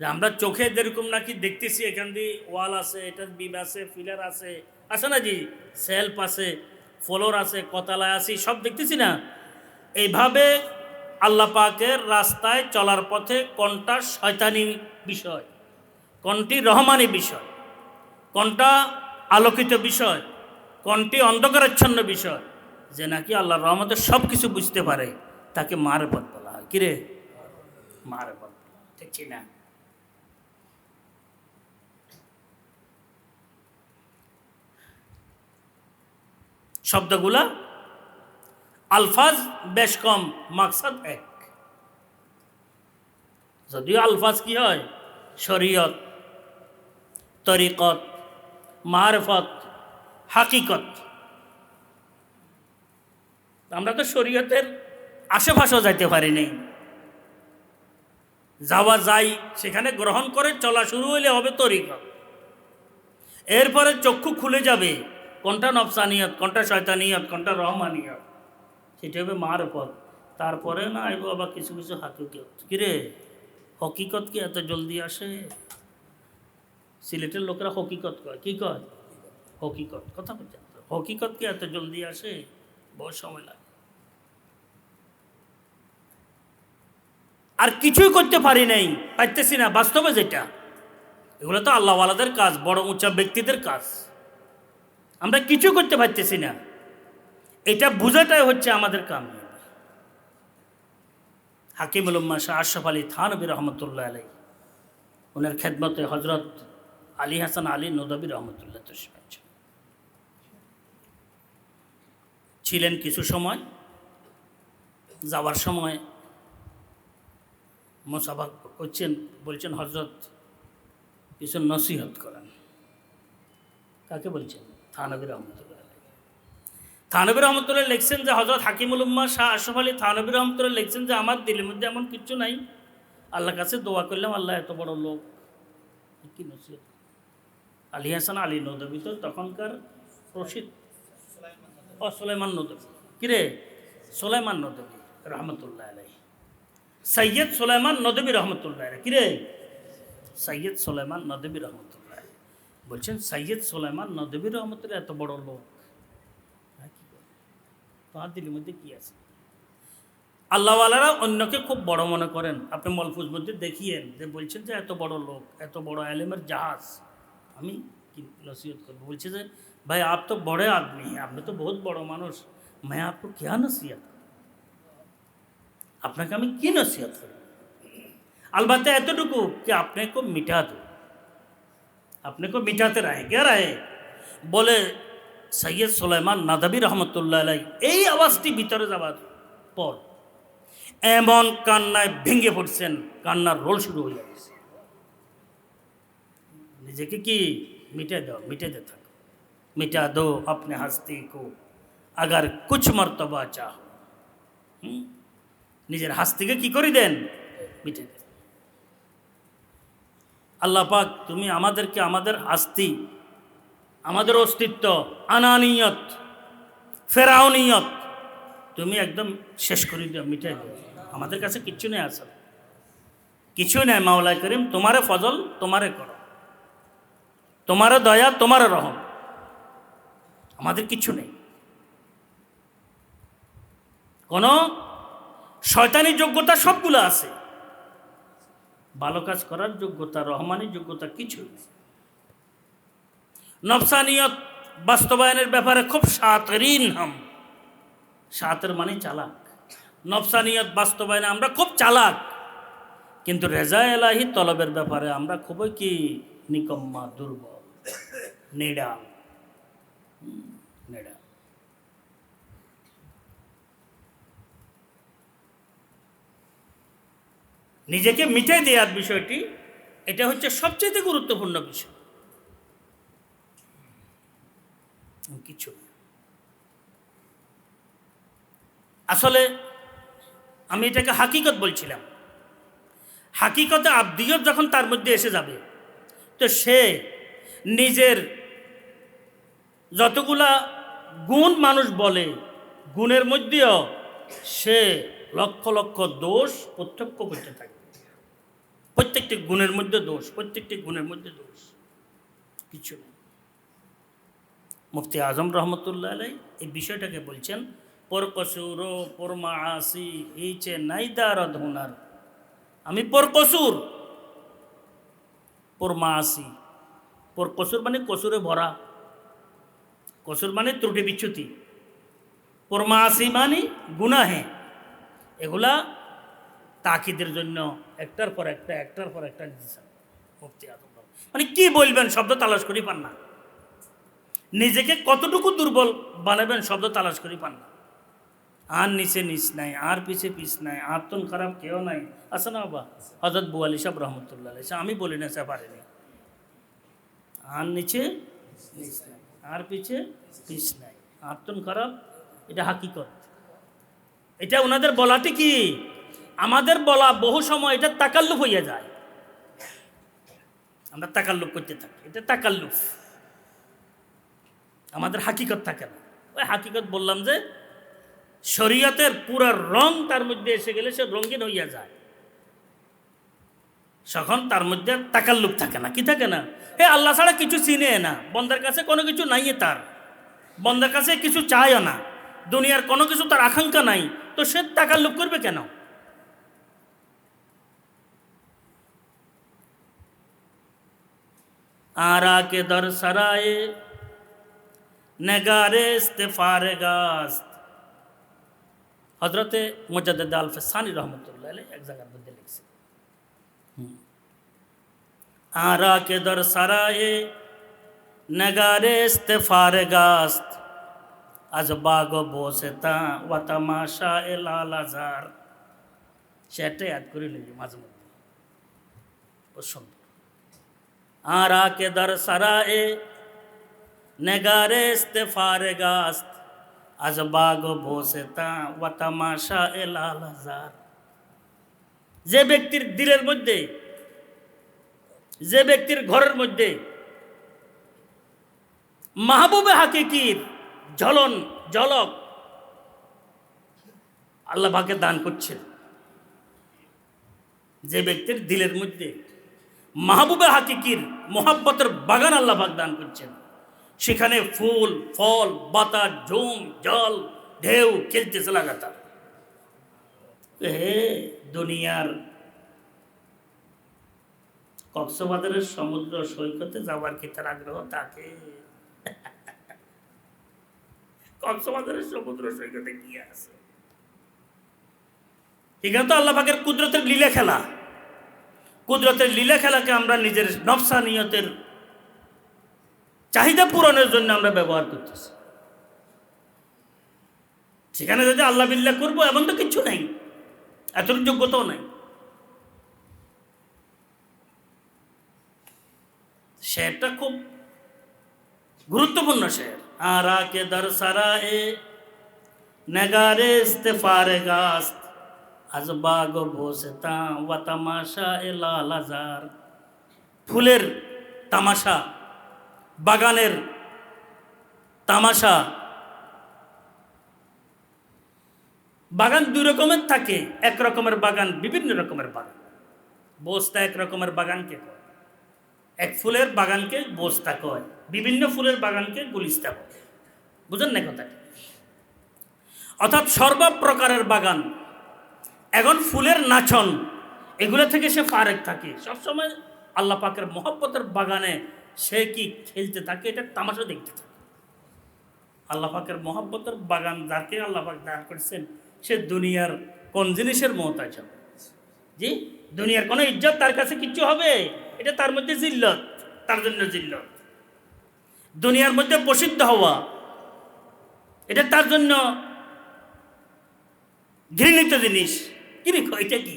যে আমরা চোখে যেরকম নাকি দেখতেছি, এখান দিয়ে ওয়াল আছে, এটার বিম আছে, ফিলার আছে, আছে না জি, সেলফ আছে, ফ্লোর আছে, কতালায় আছে, সব দেখতেছি না। এইভাবে আল্লাহ পাকের রাস্তায় চলার পথে কোনটা শয়তানি বিষয়, কোনটি রহমানি বিষয়, কোনটা আলোকিত বিষয়, কোনটি অন্ধকারাচ্ছন্ন বিষয়, যে নাকি আল্লাহর রহমতে সব কিছু বুঝতে পারে, তাকে মারফত বলা হয়। কিরে? মারফত। ঠিক না? শব্দগুলা আলফাজ বেশ কম, মাকসাদ এক। যদিও আলফাজ কি হয়? শরীয়ত, তরিকত, মারফত, হাকিকত। আমরা তো শরীয়তের আশেপাশেও যাইতে পারি নাই। যাওয়া যায়, সেখানে গ্রহণ করে চলা শুরু হইলে হবে তরিকত। এরপরে চক্ষু খুলে যাবে কোনটা নফসানিয়ত, কোনটা শয়তানিয়ত, কোনটা রহমানিয়ত, সেটা হবে মারফত। তারপরে না আইব আবার কিছু কিছু হাকিকত। কিরে? হকিকত কি এত জলদি আসে? সিলেটের লোকেরা হকিকত কয়। কি কয়? হকিকত। কথা বলছেন? হকিকত কি এত জলদি আসে? বহু সময় লাগে। আর কিছুই করতে পারি নাই, পারতেছি না, বাস্তবে যেটা, এগুলো তো আল্লাহওয়ালাদের কাজ, বড় উঁচা ব্যক্তিদের কাজ। আমরা কিছু করতে পারতেছি না, এটা বোঝাটাই হচ্ছে আমাদের কাম। হাকিমুল উম্মাহ শাহ আশরাফ আলী থানভী রহমতুল্লাহ আলাইহি, ওনার খেদমতে হজরত আলী হাসান আলী নদভী রহমতুল্লাহ ছিলেন কিছু সময়। যাওয়ার সময় মোসাফা করছেন, বলছেন হজরত কিছু নসিহত করেন। কাকে বলছেন? থানভী রহমতুল্লাহ। থানভী রহমতুল্লাহ লিখছেন যে হযরত হাকিমুল উম্মাহ শাহ আশরাফ আলী থানভী রহমতুল্লাহ লিখছেন যে আমার দিলের মধ্যে এমন কিছু নাই, আল্লাহর কাছে দোয়া করলাম আল্লাহ এত বড় লোক। কি নসিহত! আলী হাসান আলী নদভী তো তখনকার প্রসিদ্ধ, সুলাইমান নদভী, কিরে সুলাইমান নদভী রহমতুল্লাহ আলাই, সৈয়দ সুলাইমান নদভী রহমতুল্লাহ আলাই, কিরে সৈয়দ সুলাইমান নদভী রহমতুল্লাহ আলাই। বলছেন সৈয়দ সুলাইমান নদভী রহমতুল্লাহ এত বড় লোক, তোমার দিলের মধ্যে কি আছে? আল্লাহওয়ালারা অন্যকে খুব বড় মনে করেন। আপনি মলফুজ মধ্যে দেখিয়েন যে বলছেন যে এত বড় লোক, এত বড় আলেমের জাহাজ, আমি কি নসিহত করবো? বলছে যে ভাই আপ তো বড় আদমি हैं, আপনি তো বহুত বড় মানুষ, मैं आपको क्या नसीहत करूं? আপনাকে আমি কি নসিহত করব? अलबत्ता এতটুকু कि अपने को मिटा दो, अपने को मिटाते रहे, क्या रहे? বলে সৈয়দ সুলাইমান নদভী রহমতুল্লাহ আলাই এই আওয়াজটি ভিতরে যাবার পর এমন কান্নায় ভেঙে পড়ছেন, কান্নার রোল শুরু হয়ে গেছে। নিজেকে কি মিটে দাও, মিটে দে থাকো, মিটা দো अपने हस्ती को अगर कुछ मर्तबा चाहो। নিজের হাস্তিকে কি করে দেন? মিটে দেন। আল্লাহ পাক তুমি আমাদেরকে আমাদের হাস্তি, আমাদের অস্তিত্ব, আনানিয়ত, ফেরাউনিয়ত তুমি একদম শেষ করে দিও, মিটাই দিও। আমাদের কাছে কিচ্ছু নেই, আসল কিছু নেই। মাওলাই করিম তোমারে ফজল তোমারে করো, তোমারে দয়া তোমারে রহম, আমাদের কিছু নেই। কোন শয়তানি যোগ্যতা সবগুলো আছে, ভালো কাজ করার যোগ্যতা, রহমানি যোগ্যতা কিছু নেই। নফসানিয়ত বাস্তবায়নের ব্যাপারে খুব শাতিরিন হাম, শাতির মানে চালাক। নফসানিয়ত বাস্তবায়নে আমরা খুব চালাক, কিন্তু রেজা এলাহি তলবের ব্যাপারে আমরা খুবই কি নিকম্মা, দুর্বল, নিডাল, নিডাল। নিজেকে মিটাই দেওয়ার বিষয়টি, এটা হচ্ছে সবচেয়ে গুরুত্বপূর্ণ বিষয়। কিছু আসলে আমি এটাকে হাকিকত বলছিলাম। হাকিকতে আবদিয়ত যখন তার মধ্যে এসে যাবে, তো সে নিজের যতগুলা গুণ মানুষ বলে, গুণের মধ্যেও সে লক্ষ লক্ষ দোষ প্রত্যক্ষ করতে থাকে। প্রত্যেকটি গুণের মধ্যে দোষ, প্রত্যেকটি গুণের মধ্যে দোষ, কিছু নেই। মুফতি আজম রহমতুল্লাহ আলাই এই বিষয়টাকে বলছেন পর কসুর ও পর মাআসি এইচে নাইদারদ হুনার। আমি পর কসুর, পর মাআসি, পর কসুর মানে কসুরে ভরা, কসুর মানে ত্রুটি বিচ্যুতি, পর মাআসি মানে গুনাহে। এগুলা তাকিদের জন্য একটার পর একটা, একটার পর একটা দিচ্ছেন মুফতি আজম। মানে কি বলবেন শব্দ তালাশ করি পান না, নিজেকে কতটুকু দুর্বল বানাবেন শব্দ তালাশ করি পান না। আর নিচে নিচ নাই, আর পিছে পিছ নাই, আর তুন খারাপ কেউ নাই, আছে না বাবা? হযরত বুয়ালি সাহেব রহমতুল্লাহ আলাইহি, আমি বলি না সে পারেনি। আর নিচে নিচ নাই, আর পিছে পিছ নাই, আর তুন খারাপ, এটা হাকিকত। এটা ওনাদের বলাটি কি? আমাদের বলা বহু সময় এটা তাকাল্লুফ হইয়া যায়, আমরা তাকাল্লুফ করতে থাকি, এটা তাকাল্লুফ, আমাদের হাকিকত থাকে না। ওই হাকিকত বললাম যে শরীয়তের পুরো রং তার মধ্যে এসে গেলে সে রঙিন হইয়া যায়, তখন তার মধ্যে তাকাল্লুফ থাকে না। কি থাকে না? এ আল্লাহ ছাড়া কিছু চিনে না, বন্দার কাছে কোনো কিছু নাই, তার বন্দার কাছে কিছু চায়ও না, দুনিয়ার কোনো কিছু তার আকাঙ্ক্ষা নাই, তো সে তাকাল্লুফ করবে কেন? आरा के दर सराए नगारे इस्तेफारे गास्त। हजरत मुजद्दिद अल-फसानी रहमतुल्लाह अलैह एक जगह पर लिखছে, आरा के दर सराए नगारे इस्तेफारे गास्त, आज बागो बोसेता व तमाशा लाल आजार। সেটা याद করে নিই মাঝে মধ্যে, পছন্দ। आरा के दर सराए নেগারেস্তে ফারেগাস্ত আজ বাগ বসেতা ওয়া তামাশা এলাল হাজার। যে ব্যক্তির দিলের মধ্যে, যে ব্যক্তির ঘরের মধ্যে মাহবুবে হাকিকির ঝলক আল্লাহ পাকে দান করছেন, যে ব্যক্তির দিলের মধ্যে মাহবুবে হাকিকির মোহাব্বতের বাগান আল্লাহ পাক দান করছেন, সেখানে ফুল ফল বাতাস ঝুম জল ঢেউ খেলতেছে লাগাতার। দুনিয়ার কক্সবাজারের সমুদ্র সৈকতে যাওয়ার কি তার আগ্রহ থাকে? কক্সবাজারের সমুদ্র সৈকতে কি আছে? এখানে তো আল্লাহ পাকের কুদরতের লীলা খেলা। কুদরতের লীলা খেলাকে আমরা নিজের নফসানিয়তের চাহিদা পূরণের জন্য আমরা ব্যবহার করতেছি। সেখানে যদি আল্লাহ বিল্লাহ করবো এমন তো কিছু নাই, এত যোগ্যতাও নাই। শেরটা খুব গুরুত্বপূর্ণ শের। আরা কে দর সারা এ নগারে ইস্তেফারে গাস্ত আজ বাগ বসেতা ওয়া তামাশা এ লাল হাজার। ফুলের তামাশা, বাগানের তামাশা। বাগান দুই রকমের থাকে, এক রকমের বাগান বিভিন্ন রকমের বাগান। বস্তা এক রকমের বাগানকে কয়, এক ফুলের বাগানকে বস্তা কয়, বিভিন্ন ফুলের বাগানকে গুলিস্তা কয়। বুঝেন না কথাটা? অর্থাৎ সর্বপ্রকারের বাগান। এখন ফুলের নাচন এগুলো থেকে সে ফারেক থাকে, সবসময় আল্লাহ পাকের মহব্বতের বাগানে সে কি খেলতে থাকে, এটা তামাশা দেখতে থাকে। আল্লাহ পাকের মহব্বতের বাগান যাকে আল্লাহ পাক দান করেছেন, সে দুনিয়ার কোন জিনিসের মহতাজ হবে? জি, দুনিয়ার কোনো ইজ্জত তার কাছে কিচ্ছু হবে? এটা তার মধ্যে জিল্লত, তার জন্য জিল্লত। দুনিয়ার মধ্যে প্রসিদ্ধ হওয়া এটা তার জন্য ঘৃণিত জিনিস। এটা কি?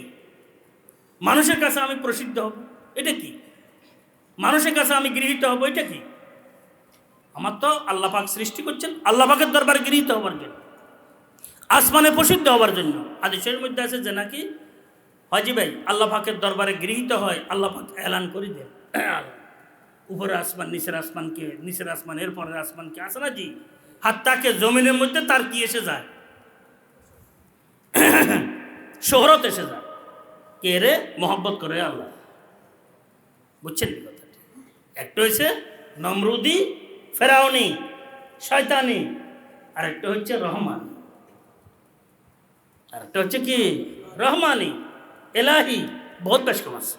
মানুষের কাছে আমি প্রসিদ্ধ হব, এটা কি? মানুষের কাছে আমি গৃহীত হব, এটা কি? আমার তো আল্লাহ পাক সৃষ্টি করছেন আল্লাহ পাকের দরবারে গৃহীত হবার জন্য, আসমানে প্রসিদ্ধ হবার জন্য। হাদিসের মধ্যে আছে যে নাকি হাজি ভাই আল্লাহ পাকের দরবারে গৃহীত হয়, আল্লাহ পাক এলান করে দেন উপরে আসমান নিচের আসমানকে, নিচের আসমান এর পরের আসমানকে, আছে না জি? হাত্তাকে জমিনের মধ্যে তার কি এসে যায়? শোহরত এসে যায়। কে রে? মোহাব্বত করে আল্লাহ। বুঝছেন কথাটি? একটা হচ্ছে নমরুদি, ফেরাউনি, শয়তানি, আর একটা হচ্ছে রহমান, আর একটা হচ্ছে কি রহমানি, এলাহি। বহুত বেশ কম আছে।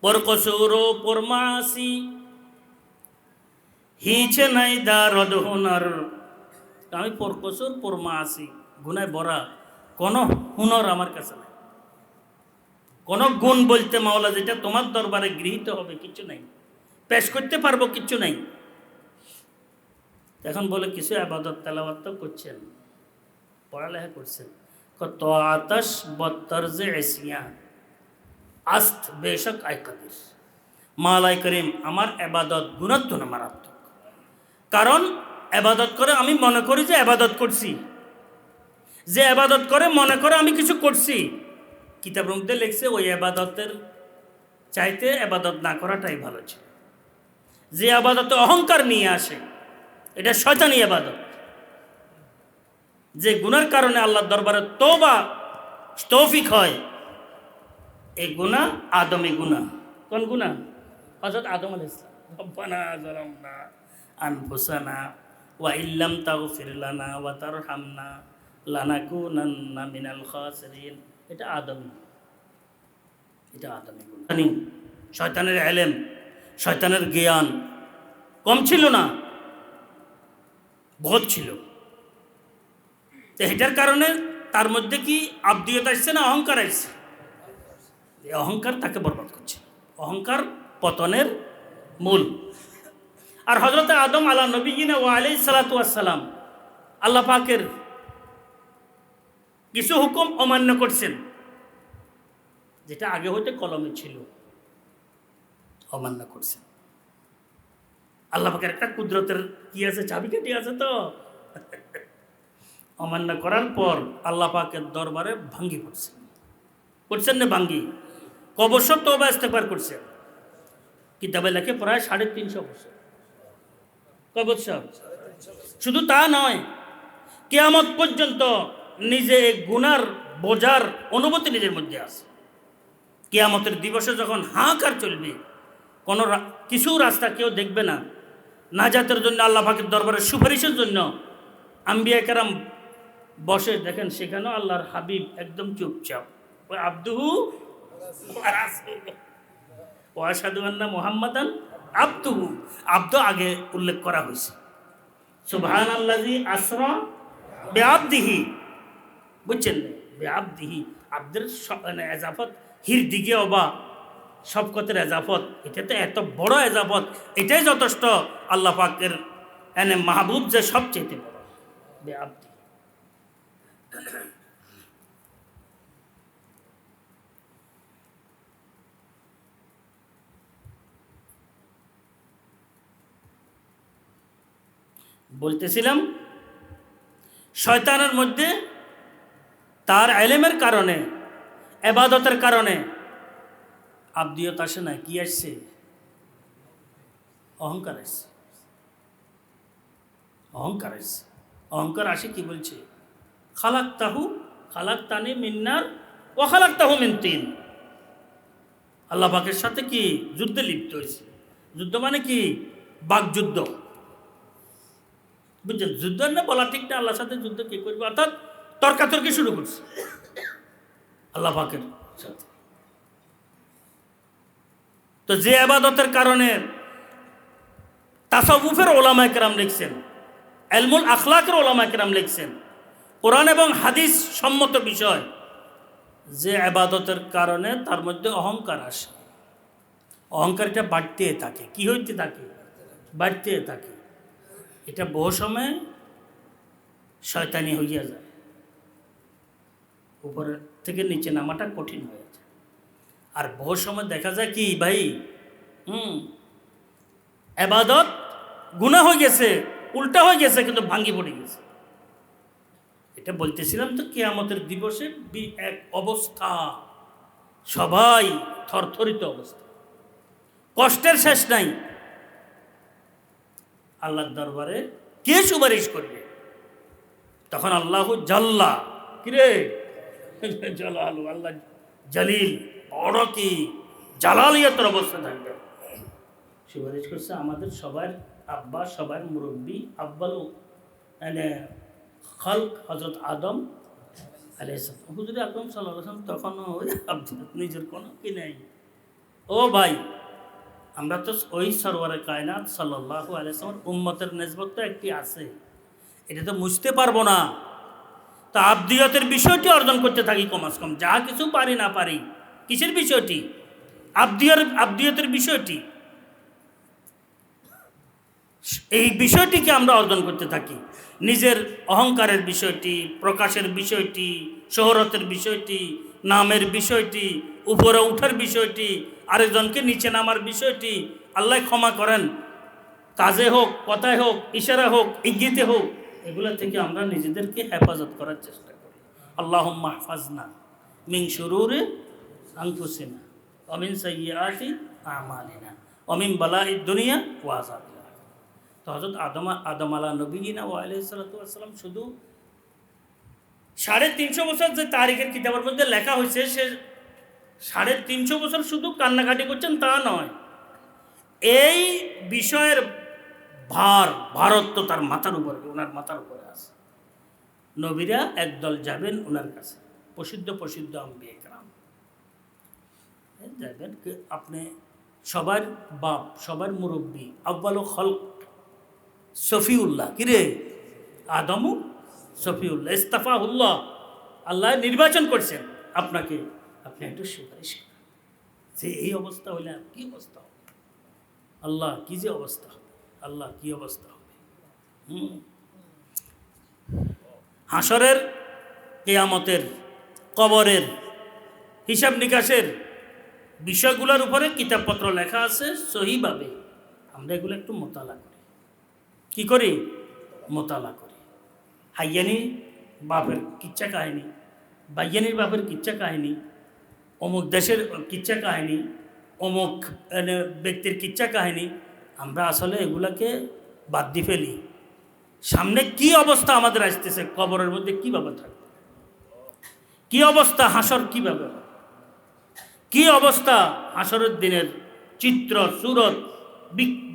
পর কসুরো পর মাসি হিছে নাই দারদ হুনার। আমি পর কসুর পর মাসি, গুনায় ভরা, কোনো হুনর আমার কাছে নাই, কোনো গুণ বলতে মাওলা যেটা তোমার দরবারে গৃহীত হবে কিছু নাই, পেশ করতে পারবো কিছু নাই। এখন বলে কিছু আবাদত তেলাওয়াত তো করছেন, পড়ালেখা করছেন, কত আতাশ বত্তরজে এসিয়া আস্ত বেশক আয় কদির। মালাই করিম আমার আবাদত গুণাত্ম না মারাত্মক, কারণ আবাদত করে আমি মনে করি যে আবাদত করছি, যে আবাদত করে মনে করে আমি কিছু করছি। কিতাবের মধ্যে লিখছে ওই আবাদতের চাইতে আবাদত না করাটাই ভালো ছিল। যে আবাদতে অহংকার নিয়ে আসে এটা শয়তানি আবাদত। যে গুনার কারণে আল্লাহর দরবারে তৌফিক হয়, এই গুনাহ আদমি গুনাহ। কোন গুনাহ? হযরত আদম আলাইহিস সালাম রব্বানা যালামনা আনফুসানা ওয়া ইল্লাম তাগফির লানা ওয়া তারহামনা লানাকুনান্না মিনাল খাসিরিন। এটা আদমি গুনাহ। শয়তানের ইলম, শয়তানের জ্ঞান কম ছিল না, বহুত ছিল। তো এটার কারণে তার মধ্যে কি আব্দিয়ত আসছে না অহংকার আসছে? এই অহংকার তাকে বরবাদ করছে। অহংকার পতনের মূল। আর হযরত আদম আলা নবিয়িনা ওয়া আলাইহিস সালাতু ওয়াস সালাম আল্লাহ পাকের কিছু হুকুম অমান্য করছেন, যেটা আগে হইতে কলমে ছিল, অমান্য করছেন। আল্লাহ পাকের একটা কুদরতের কি আছে, চাবিকাঠি আছে। তো অমান্য করার পর আল্লাহ পাকের দরবারে ভাঙ্গি করছেন না ভাঙ্গি, কবছর তওবা ইস্তেগফার করছেন। কিতাবে লেখে প্রায় 350 বছর। কয় বছর? শুধু তা নয়, কিয়ামত পর্যন্ত নিজে গুনার বোঝার অনুভূতি নিজের মধ্যে আছে। কিয়ামতের দিবসে যখন হাহাকার চলবে, কোনো কিছু রাস্তা কেউ দেখবে না, নাজাতের জন্য আল্লাহ পাকের দরবারে সুপারিশের জন্য আম্বিয়া কেরাম বসে দেখেন, সেখানেও আল্লাহর হাবিব একদম চুপচাপ, ওই আব্দুহু ওয়া রাসূলুহু ওয়া আশহাদু আন্না মুহাম্মাদান আব্দুহু, আব্দ আগে উল্লেখ করা হয়েছে। সুবহানাল্লাযী আসরা বিআবদিহি, বুঝছেন, বিআবদিহি, আব্দের এজাফত হির দিকে অবা শফকতের এজাফত, এটা তো এত বড় এজাফত, এটাই যথেষ্ট। আল্লাহ পাকের এনে মাহবুব যে সবচেয়ে বড়, বিআবদিহি। বলতেছিলাম, শয়তানের মধ্যে তার ইলমের কারণে, ইবাদতের কারণে আব্দিয়ত আসে না, কি আসছে? অহংকার আসছে। অহংকার আসছে। অহংকার আসে কি বলছে? খালাকতানি মিন নার ওয়া খালাকতাহু মিন তিন। আল্লাহ পাকের সাথে কি যুদ্ধে লিপ্ত হয়েছে। যুদ্ধ মানে কি? বাকযুদ্ধ, বুঝছেন? যুদ্ধ না বলা ঠিক না, আল্লাহর সাথে যুদ্ধ কি করবে, অর্থাৎ তর্কাতর্কি শুরু করছে আল্লাহ পাকের সাথে। তো যে ইবাদতের কারণে তাসাউফের ওলামায়ে কেরাম লিখছেন, ইলমুল আখলাকের ওলামায়ে কেরাম লিখছেন, কোরআন এবং হাদিস সম্মত বিষয়, যে ইবাদতের কারণে তার মধ্যে অহংকার আসে, অহংকারটা বাড়তে থাকে। কি হইতে থাকে? বাড়তে থাকে। এটা বহু সময় শয়তানি হইয়া যায়, উপর থেকে নিচে নামাটা কঠিন হয়ে যায়। আর বহু সময় দেখা যায় কি ভাই, ইবাদত গুনাহ হয়ে গেছে, উল্টা হয়ে গেছে, কিন্তু ভাঙ্গি পড়ে গেছে। এটা বলতেছিলাম তো, কিয়ামতের দিবসে এক অবস্থা, সবাই থরথরিত অবস্থা, কষ্টের শেষ নাই। আল্লাহর দরবারে কে সুপারিশ করবে? তখন আল্লাহু জাল্লা, কিরে জালালু, আল্লাহ জালিল, বড় কি জালালিয়াতের অবস্থা থাকবে। সুপারিশ করছে আমাদের সবার আব্বা, সবার মুরব্বী, আব্বাল খালক হযরত আদম আলাইহিস সালাম, হুজুর আকরাম সাল্লাল্লাহু আলাইহি ওয়াসাল্লাম তখনও নিজের কোনো কি নাই। ও ভাই, আমরা তো ওই সরওয়ারে কায়নাত সাল্লাল্লাহু আলাইহি ওয়াসাল্লাম উম্মতের নিসবত তো একটি আছে, এটা তো মুছতে পারবো না। তা আবদিয়তের বিষয়টি অর্জন করতে থাকি, কমাস কম যা কিছু পারি না পারি। কিসের বিষয়টি? আবদিয়তের বিষয়টি। এই বিষয়টিকে আমরা অর্জন করতে থাকি। নিজের অহংকারের বিষয়টি, প্রকাশের বিষয়টি, শহরতের বিষয়টি, নামের বিষয়টি, উপরে উঠার বিষয়টি, আরেকজনকে নিচে নামার বিষয়টি, আল্লাহ ক্ষমা করেন, কাজে হোক, কথায় হোক, ইশারা হোক, ইঙ্গিতে হোক, এগুলো থেকে আমরা নিজেদেরকে হেফাজত করার চেষ্টা করি। আল্লাহুম্মা হাফাজনা মিন শুরুরি আনফুসিনা ওয়া মিন সাইয়্যাতি আমালিনা ওয়া মিন বালাইদ দুনিয়া ওয়া আযাবিল আখিরাহ। তো হযরত আদম আলা নবিয়িনা ওয়া আলাইহিস সালাতু ওয়াস সালাম শুধু 350 বছর যে তারিখের কিতাবের মধ্যে লেখা হয়েছে, সে 350 বছর শুধু কান্নাকাটি করছেন তা নয়, এই বিষয়ের ভারত তো তার মাথার উপরে, ওনার মাথার উপরে আছে। নবীরা একদল যাবেন ওনার কাছে, প্রসিদ্ধ আম্বিয়া কেরাম যাবেন, আপনি সবার বাপ, সবার মুরব্বী, আব্বাল খলক সফিউল্লাহ, কিরে আদমু সফিউল্লাহ, ইস্তাফাহুল্লাহ, আল্লাহ নির্বাচন করছেন আপনাকে, আপনি একটু সুপারিশ করেন। যে এই অবস্থা হইলে কি অবস্থা হবে? আল্লাহ কি যে অবস্থা হবে, আল্লাহ কি অবস্থা হবে। হাসরের, কিয়ামতের, কবরের, হিসাব নিকাশের বিষয়গুলোর উপরে কিতাবপত্র লেখা আছে সহিভাবে। আমরা এগুলো একটু মোতালা করি। কি করি? মোতালা করি। হাইয়ানি বাপের কিচ্ছা কাহিনী, বাইয়ানির বাপের কিচ্ছা কাহিনী, অমুক দেশের কিচ্ছা কাহিনী, অমুক ব্যক্তির কিচ্ছা কাহিনী, আমরা আসলে এগুলাকে বাদ দিয়ে ফেলি। সামনে কি অবস্থা আমাদের আসতেছে, কবরের মধ্যে কীভাবে থাকবে, কি অবস্থা হাসর কীভাবে, কি অবস্থা হাসরের দিনের চিত্র সুরত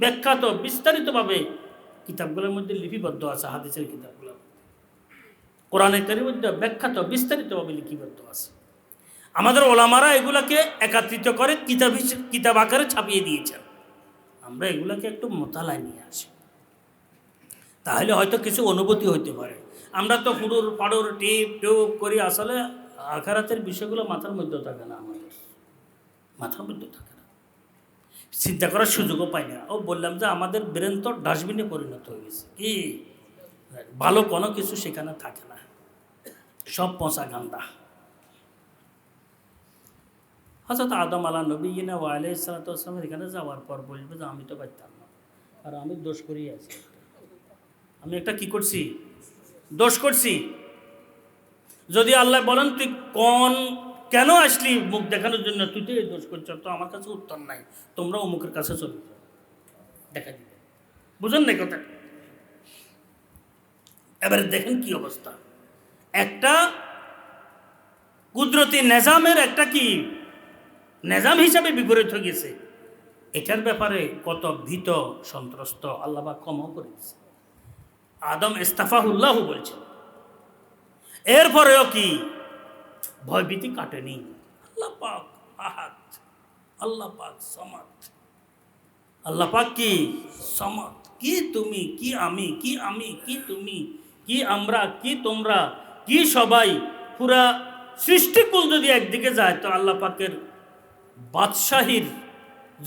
ব্যাখ্যাত বিস্তারিতভাবে কিতাবগুলোর মধ্যে লিপিবদ্ধ আছে। হাদিসের কিতাবগুলো, কোরআনের কারিমের মধ্যে ব্যাখ্যাত বিস্তারিতভাবে লিপিবদ্ধ আছে। আমাদের ওলামারা এগুলাকে একত্রিত করে কিতাব আকারে ছাপিয়ে দিয়েছেন। আমরা এগুলাকে একটু মোতালায় নিয়ে আসি, তাহলে হয়তো কিছু অনুভূতি হইতে পারে। আমরা তো ফুডুর ফাডুর টিপ করি, আসলে আখিরাতের বিষয়গুলো মাথার মধ্যে থাকে না, আমাদের মাথার মধ্যে থাকে না, চিন্তা করার সুযোগও পাই না। ও বললাম যে আমাদের ব্রেন তো ডাস্টবিনে পরিণত হয়ে গেছে, কি ভালো কোনো কিছু সেখানে থাকে না, সব পচা গান্দা। হযরত আদম আলা নবিয়িনা ওয়া আলাইহিস সালাতু ওয়াস সালাম এখানে যাওয়ার পর বলবে যে আমি তো পারতাম না, আর আমি দোষ করেই আছি, আমি একটা কি করছি, দোষ করছি। যদি আল্লাহ বলেন তুই কেন আসলি মুখ দেখানোর জন্য, তুই তো এই দোষ করছ, তো আমার কাছে উত্তর নাই, তোমরা অমুকের কাছে চলে যাও, দেখা দিবে। বুঝেন না কথা? এবারে দেখেন কি অবস্থা, একটা কুদরতি নিজামের একটা কি নিজাম হিসাবে বিপরীত হয়ে গেছে। এটার ব্যাপারে কত ভীত সন্ত্রস্ত আল্লাহ পাক ক্ষমাও করে দিয়েছে। আদম ইস্তাফাহুল্লাহ বলছেন, এরপরেও কি ভয়ভীতি কাটেনি। আল্লাহ পাক আহাদ, আল্লাহ পাক সমাদ, আল্লাহ পাক কি সমাদ, কি তুমি, কি আমি, কি আমি, কি তুমি, কি আমরা, কি তোমরা, কি সবাই, পুরা সৃষ্টিকুল যদি একদিকে যায় তো আল্লাহ পাকের বাদশাহীর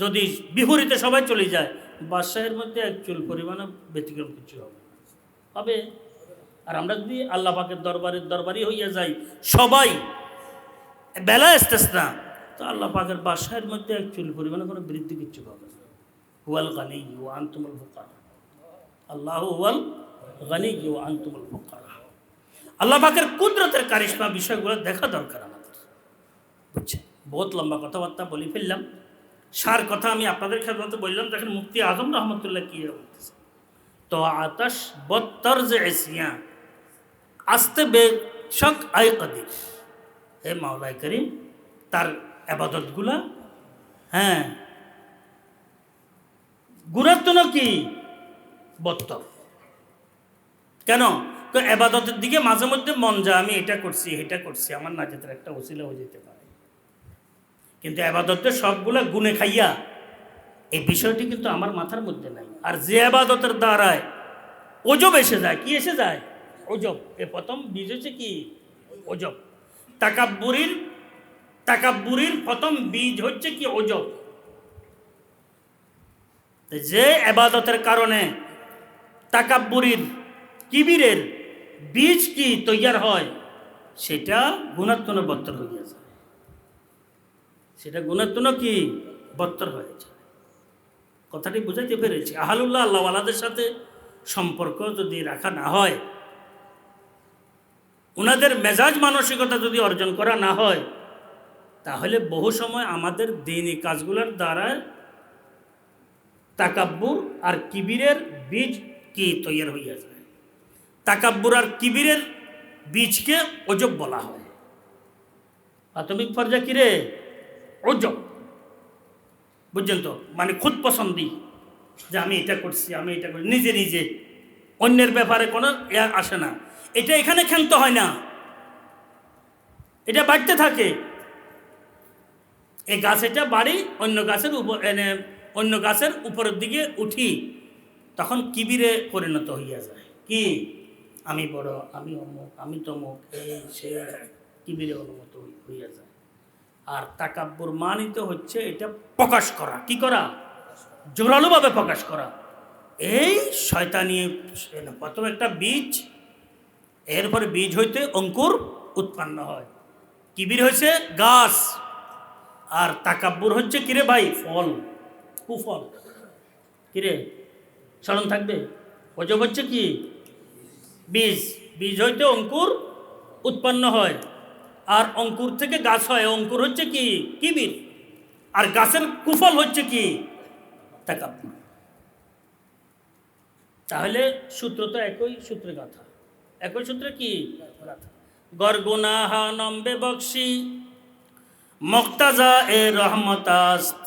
যদি বিপরীতে সবাই চলে যায়, বাদশাহের মধ্যে এক চুল পরিমাণে ব্যতিক্রম কিছু হবে। আর আমরা যদি আল্লাহ পাকের দরবারি হইয়া যাই সবাই বেলা আসতেছ না, তো আল্লাহ পাকের বাদশাহের মধ্যে এক চুল পরিমাণে কোনো বৃদ্ধি কিচ্ছু পাবে না। হুয়াল গানি ওয়া আনতুমুল ফুকারা, আল্লাহু হুয়াল গানি ওয়া আনতুমুল ফুকারা। আল্লাহ পাকের কুদরতের কারিশমা বিষয়গুলো দেখা দরকার আমাদের, বুঝছে? বহুত লম্বা কথাবার্তা বলে ফেললাম। সার কথা আমি আপনাদের খেদমতে বললাম। দেখেন মুফতি আজম রহমতুল্লাহ কি বলতেছে, তো আতাশ বত্তর যে এসিয়া আস্তে বেশক আয় কদির, হে মাওলাই করিম তার আবাদতগুলা গুণাত্ম কি বত্তর। কেন? তো আবাদতের দিকে মাঝে মধ্যে মন যায়, আমি এটা করছি এটা করছি, আমার নাজাতের একটা ওসিলা হয়ে যেতে পারে, কিন্তু আবাদতের সবগুলা গুনে খাইয়া এই বিষয়টি কিন্তু আমার মাথার মধ্যে নাই। আর যে আবাদতের দ্বারায় ওজব এসে যায়, কি এসে যায়? ওজব। এ প্রথম বীজ হচ্ছে কি? ওজব। তাকাব্বুরির প্রথম বীজ হচ্ছে কি? ওজব। যে আবাদতের কারণে তাকাব্বুরির কিবিরের বীজ কি তৈয়ার হয়, সেটা গুণাত্মন বত্তর হয়ে যায়, সেটা গুণাত্মন কি বত্তর হয়ে যায়। কথাটি বুঝাইতে পেরেছি? আহলুল্লাহ আল্লাহওয়ালাদের সাথে সম্পর্ক যদি রাখা না হয়, ওনাদের মেজাজ মানসিকতা যদি অর্জন করা না হয়, তাহলে বহু সময় আমাদের দিনী কাজগুলোর দ্বারা তাকাব্বুর আর কিবিরের বীজ কি তৈরি হইয়া যায়। তাকাব্বুর আর কিবিরের বীজকে ওজব বলা হয়। প্রাথমিক পর্যায়ে কিরে? ওজব। বুঝছেন তো? মানে খুদ পছন্দি, যে আমি এটা করছি, আমি এটা করছি, নিজে নিজে, অন্যের ব্যাপারে কোনো আসে না। এটা এখানে ক্ষান্ত হয় না, এটা বাড়তে থাকে। এই গাছ এটা বাড়ি, অন্য গাছের উপরের দিকে উঠি, তখন কিবিরে পরিণত হইয়া যায়। কি? আমি বড়, আমি অমুক, আমি তমুক, এই সে কিবিরে অনুমত হইয়া যায়। আর তাকাব্বুর মানিত হচ্ছে এটা প্রকাশ করা। কি করা? জোরালোভাবে প্রকাশ করা। এই শয়তানি প্রথম একটা বীজ, এরপরে বীজ হইতে অঙ্কুর উৎপন্ন হয়। কিবির হয়েছে গাছ, আর তাকাব্বুর হচ্ছে কিরে ভাই? ফল, কুফল। কিরে স্মরণ থাকবে? অজব হচ্ছে কি? বীজ। বীজ হইতে অঙ্কুর উৎপন্ন হয়, আর অঙ্কুর থেকে গাছ হয়। অঙ্কুর হচ্ছে কি? কিবির। আর গাছের কুফল হচ্ছে কি? তাকাব্বুর। তাহলে সূত্র তো একই সূত্রে গাথা, একই সূত্রে কি গাথা। গরগুনাহা নম্বে বক্সি মক্তাজা এ রহমতাস্ত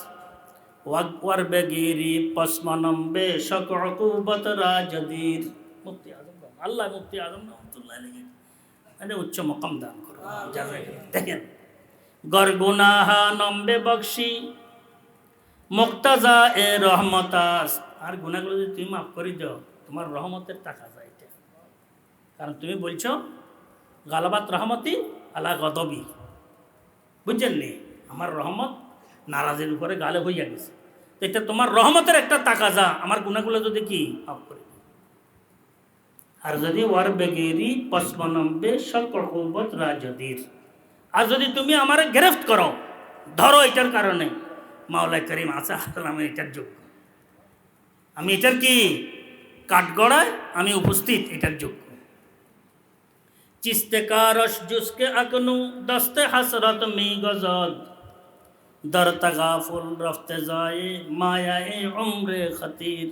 ওয়ার বেগিরি পসমনম্বে সককুবত রাজদীর। মুফতি আজম আল্লাহ মুফতি আজম রহমতুল্লাহ আলাইহি মানে উচ্চ মকাম দান করো। দেখেন, গরগুনাহা নম্বে বক্সি মুক্তাজা এ রহমতাস। আর গুনাহগুলো যদি তুমি মাফ করে দাও, তোমার রহমতের টাকা যায় এটা। কারণ তুমি বলছো গালাবাত রহমতি আলা গদবি, বুঝছেন নি? আমার রহমত নারাজের উপরে গালে হইয়া গেছে। তো এটা তোমার রহমতের একটা টাকা যা, আমার গুনাহগুলো যদি কি মাফ করে দাও। আর যদি ওয়ার বেগেরি পসমনম্বে সককুবত রাজদীর, আর যদি তুমি আমার গ্রেফট করো, ধরো এটার কারণে, মাওলা করিম আচ্ছা আমি এটার যোগ্য, আমি এটার কি কাঠগড়ায় আমি উপস্থিত, এটার যোগ্য। চিস্তে কারশ জুসকে আকনু দস্তে হাসরত মি গজদ দর তাগাফুল রফতে যায় মায়া এ উমরে খাতির।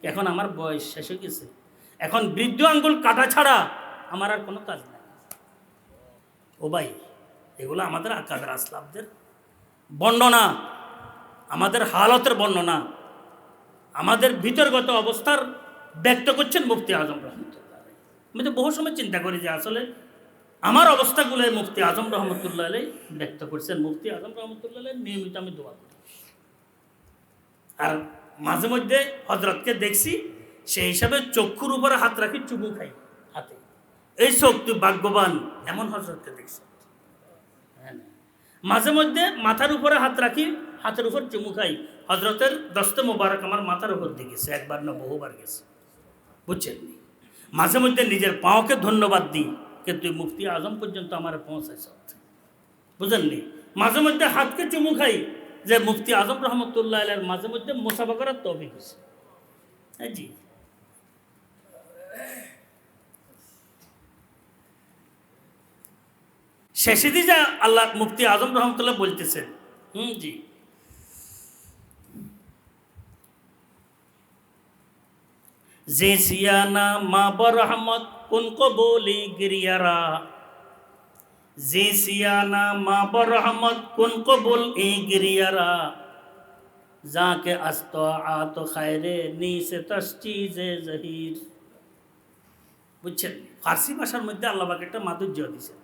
এখন আমার বয়স শেষ হয়ে গেছে, এখন বৃদ্ধ আঙ্গুল কাটা ছাড়া আমার আর কোনো কাজ নাই। ও ভাই, এগুলো আমাদের আকাদের আসলাফদের বর্ণনা, আমাদের হালতের বর্ণনা, আমাদের ভিতরগত অবস্থার ব্যক্ত করছেন মুফতি আজম রহমতুল্লাহ আলাইহি। আমি তো বহু সময় চিন্তা করি যে আসলে আমার অবস্থাগুলো মুফতি আজম রহমতুল্লাহ আলাইহি ব্যক্ত করছেন। মুফতি আজম রহমতুল্লাহ আলাইহি নিয়মিত আমি দোয়া করি, আর মাঝে মধ্যে হজরতকে দেখছি সেই হিসাবে চক্ষুর উপরে হাত রাখি, চুমু খাই হাতে। এই চোখ তুই ভাগ্যবান, এমন হজরতকে দেখছি। মাঝে মধ্যে মাথার উপরে হাত রাখি, হাতের উপর চুমু খাই। হজরতের দস্তে মোবারক আমার মাথার উপর দিয়ে গেছে, একবার না বহুবার গেছে, বুঝছেন? মাঝে মধ্যে নিজের পাওকে ধন্যবাদ দিই, কিন্তু মুফতি আজম পর্যন্ত আমার পৌঁছাইছে, বুঝলেননি? মাঝে মধ্যে হাতকে চুমু খাই যে মুফতি আজম রহমতুল্লাহ আলাইহির মাঝে মধ্যে মুসাফা করার তৌফিক হয়েছে। হ্যাঁ জি। শেষে দিয়ে যা আল্লাহ মুফতি আজম রহমতুল্লাহ বলতেছেন, জি, যে সিয়ানা মা বরহমত কোন কবলি গিরিয়ারা, যে সিয়ানা মা বরহমত কোন কবুল ই গিরিয়ারা, যাকে আস্ত আত খায়রে নিসে তসচিজে জহির। বুঝছেন? ফার্সি ভাষার মধ্যে আল্লাহ পাক একটা মাধুর্য দিয়েছেন,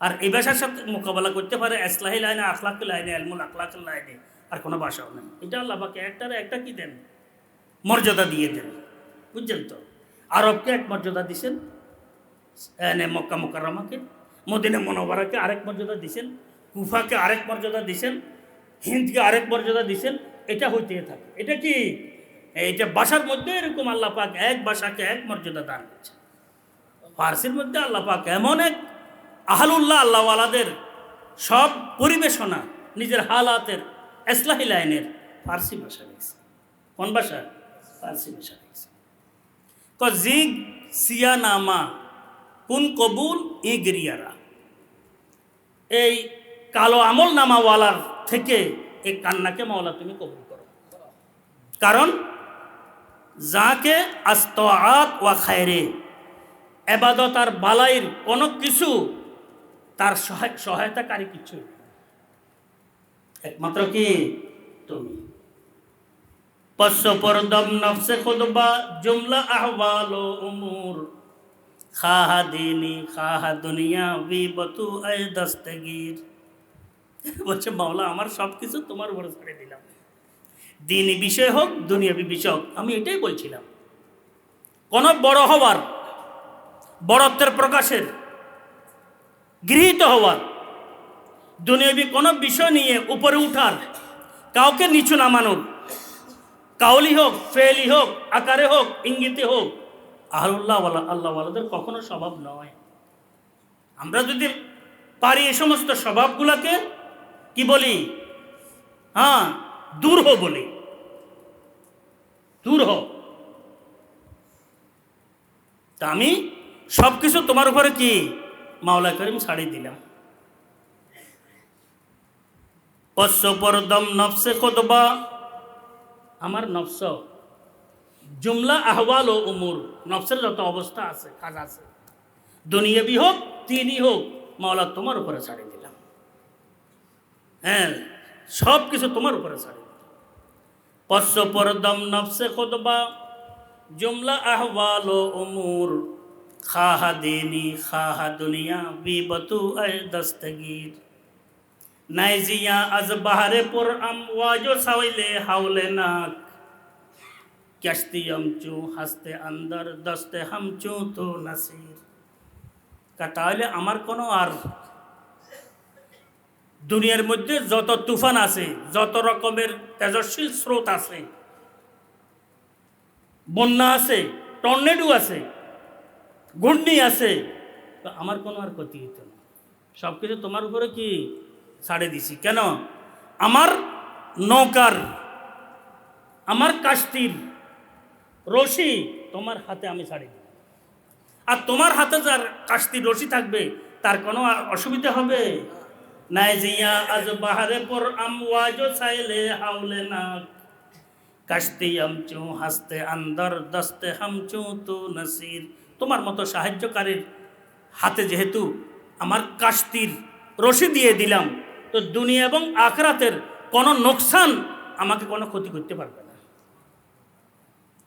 আর এই ভাষার সাথে মোকাবেলা করতে পারে ইসলাহি লাইনে, আখলাকি লাইনে, ইলমুল আখলাকের লাইনে আর কোনো ভাষাও নেই। এটা আল্লাহ পাক একটারে একটা কি দেন, মর্যাদা দিয়ে দেন, বুঝছেন তো? আরবকে এক মর্যাদা দিছেন, মক্কা মুকাররমাকে, মদিনা মুনাওয়ারাকে আরেক মর্যাদা দিছেন, কুফাকে আরেক মর্যাদা দিছেন, হিন্দকে আরেক মর্যাদা দিছেন। এটা হইতে থাকে। এটা কি? এইটা ভাষার মধ্যে এরকম আল্লাহ পাক এক ভাষাকে এক মর্যাদা দান করছে। ফার্সির মধ্যে আল্লাহ পাক এমন এক আহলুল্লাহ আল্লাহওয়ালাদের সব পরিবেশনা নিজের হালাতের ইসলাহি লাইনের ফার্সি ভাষা লিখছে। কোন ভাষা? ফার্সি ভাষা লিখছে। তো জিগ সিয়ানামা কোন কবুল ই গিরিয়ারা, এই কালো আমল নামাওয়ালার থেকে এই কান্নাকে মাওলা তুমি কবুল করো। কারণ যাকে আস্তাআত ওয়া খায়রে, ইবাদত আর বালাইর কোনো কিছু তার সহায়তাকারী কিছু একমাত্র কি তুমি। পরদম নফসে খুদবা জুমলা আহওয়াল ও উমুর, খাহা দিনী খাহা দুনিয়া বিবতু আয় দস্তগীর। বলছে মাওলা আমার সব কিছু তোমার উপরে ছেড়ে দিলাম, দিনী বিষয় হোক দুনিয়াবি বিষয় হোক। আমি এটাই বলছিলাম, কোন বড় হওয়ার, বড়ত্বের প্রকাশের, গৃহীত হওয়ার, দুনিয়াবি কোনো বিষয় নিয়ে উপরে উঠার, কাউকে নিচু নামানোর, কাউলি হোক ফেলি হোক আকারে হোক ইঙ্গিতে হোক, আল্লাহওয়ালাদের কখনো স্বভাব নয়। আমরা যদি পারি এই সমস্ত স্বভাবগুলোকে কি বলি, দূর হো বলি, দূর হও। তা আমি সব কিছু তোমার উপরে কি মাওলা করিম ছাড়িয়ে দিলাম। পশ্চ পরদম নফসে কতবা, আমার নফস জুমলা আহওয়াল ও উমুর, নফসের যত অবস্থা আছে, কাজ আছে, দুনিয়াবি হোক দিনই হোক, মাওলা তোমার উপরে ছাড়িয়ে দিলাম। হ্যাঁ, সব কিছু তোমার উপরে ছাড়িয়ে দিলাম। পশ্চ পরদম নফসে কতবা, জুমলা আহওয়াল ও উমুর, খাহা দেনি খাহা দুনিয়া বিবতু আয় দস্তগীর, নাইজিয়া আজ বাহারে পর আম ওয়াজো সাইলে হাওলে নাক, ক্যাশতি আমচু হাসতে আন্দার দস্তে হামচু তো নাসির। তাহলে আমার কোনো আর দুনিয়ার মধ্যে যত তুফান আছে, যত রকমের তেজস্বী স্রোত আছে, বন্যা আছে, টর্নেডো আছে, ঘূর্ণি আছে, তো আমার কোনো আর ক্ষতি হতো না। সব কিছু তোমার উপরে কি ছাড়ে দিছি। কেন? আমার নৌকার, আমার কাস্তির রশি তোমার হাতে আমি ছাড়ি দিই। আর তোমার হাতে যার কাস্তির রশি থাকবে তার কোনো অসুবিধা হবে নাই। জিয়া আজ বাহারে পর আমওয়াজো সাইলে হাওলে না, কাস্তি আমচু হাসতে আন্দার দস্তে হামচু তো নাসির। তোমার মতো সাহায্যকারীর হাতে যেহেতু আমার কাস্তির রশি দিয়ে দিলাম, তো দুনিয়া এবং আখরাতের কোনো নোকসান আমাকে কোনো ক্ষতি করতে পারবে না।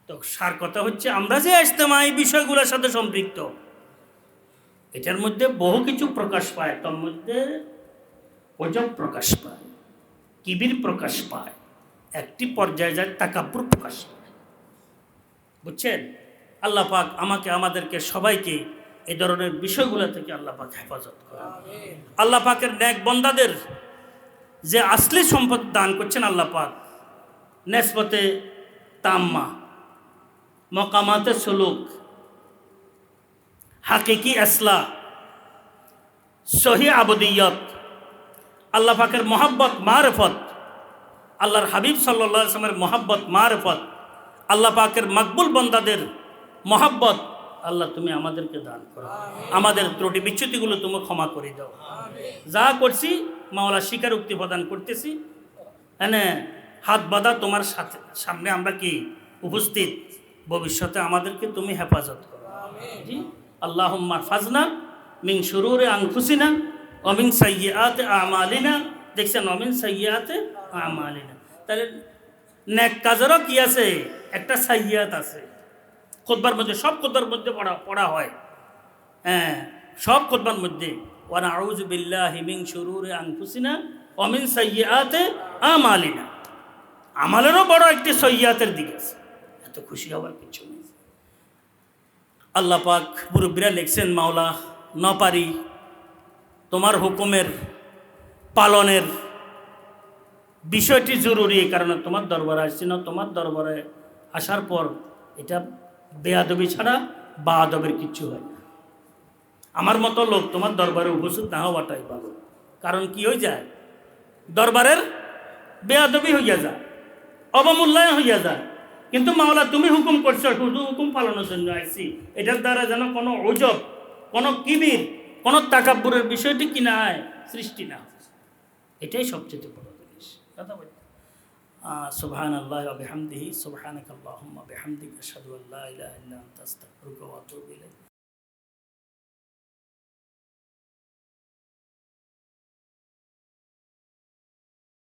তো সার কথা হচ্ছে, আমরা যে ইজতেমাই বিষয়গুলোর সাথে সম্পৃক্ত, এটার মধ্যে বহু কিছু প্রকাশ পায়। তার মধ্যে অজব প্রকাশ পায়, কিবির প্রকাশ পায়, একটি পর্যায়ে যায় তাকাব্বুর প্রকাশ পায়। বুঝছেন? আল্লাহ পাক আমাকে আমাদেরকে সবাইকে এই ধরনের বিষয়গুলো থেকে আল্লাহ পাক হেফাজত করেন। আল্লাহ পাকের নেক বন্দাদের যে আসলি সম্পদ দান করছেন আল্লাহ পাক, নেসবতে তাম্মা, মকামাতে সুলুক, হাকিকি আসলা, সহি আবদিয়ত, আল্লাহ পাকের মহাব্বত মারফত, আল্লাহর হাবিব সাল্লাল্লাহু আলাইহি ওয়াসাল্লামের মহাব্বত মারফত, আল্লাহ পাকের মকবুল বন্দাদের মহাব্বত আল্লাহ তুমি আমাদেরকে দান করো। আমাদের ত্রুটি বিচ্যুতিগুলো তুমি ক্ষমা করে দাও। যা করছি মাওলা স্বীকারোক্তি প্রদান করতেছি। হ্যাঁ, হাত বাঁধা তোমার সাথে সামনে আমরা কি উপস্থিত, ভবিষ্যতে আমাদেরকে তুমি হেফাজত করো। জি, আল্লাহুম্মা ফাজনা মিন শুরুরি আনফুসিনা ওয়া মিন সাইয়্যাতি আমালিনা। দেখছেন, ওয়া মিন সাইয়্যাতি আমালিনা। তাহলে নেক কাজেরও কি আছে? একটা সাইয়্যাত আছে। খুতবার মধ্যে, সব খুতবার মধ্যে পড়া হয়। হ্যাঁ, সব খুতবার মধ্যে ওয়া নাউযু বিল্লাহি মিন শুরুরি আনফুসিনা ওয়া মিন সাইয়্যাতি আমালিনা। আমালেরও বড় একটি সাইয়্যাতের দিক আছে। এত খুশি হওয়ার কিছু নেই। আল্লাহ পাক মুরব্বীরা লিখছেন, মাওলা নপারি তোমার হুকুমের পালনের বিষয়টি জরুরি, এই কারণে তোমার দরবারে আসছি না। তোমার দরবারে আসার পর এটা বেয়াদবি ছাড়া বা আদবের কিচ্ছু হয় না। আমার মতো লোক তোমার দরবারে উপস্থিত না হওয়াটাই ভালো। কারণ কি হয়ে যায়, দরবারের বেয়াদবি হইয়া যায়, অবমূল্যায়ন হইয়া যায়। কিন্তু মাওলা তুমি হুকুম করছো, শুধু হুকুম পালনের জন্য আসছি। এটার দ্বারা যেন কোনো অজব, কোনো কিবির, কোনো তাকাব্বুরের বিষয়টি কি না হয়, সৃষ্টি না হয়। এটাই সবচেয়ে বড় জিনিস। কথা বলি সুবহানাল্লাহি ওয়া বিহামদিহি, সুবহানাকাল্লাহুম্মা বিহামদিকা আশহাদু আল্লা ইলাহা ইল্লা আনতা আস্তাগফিরুকা ওয়া আতুবু ইলাইক।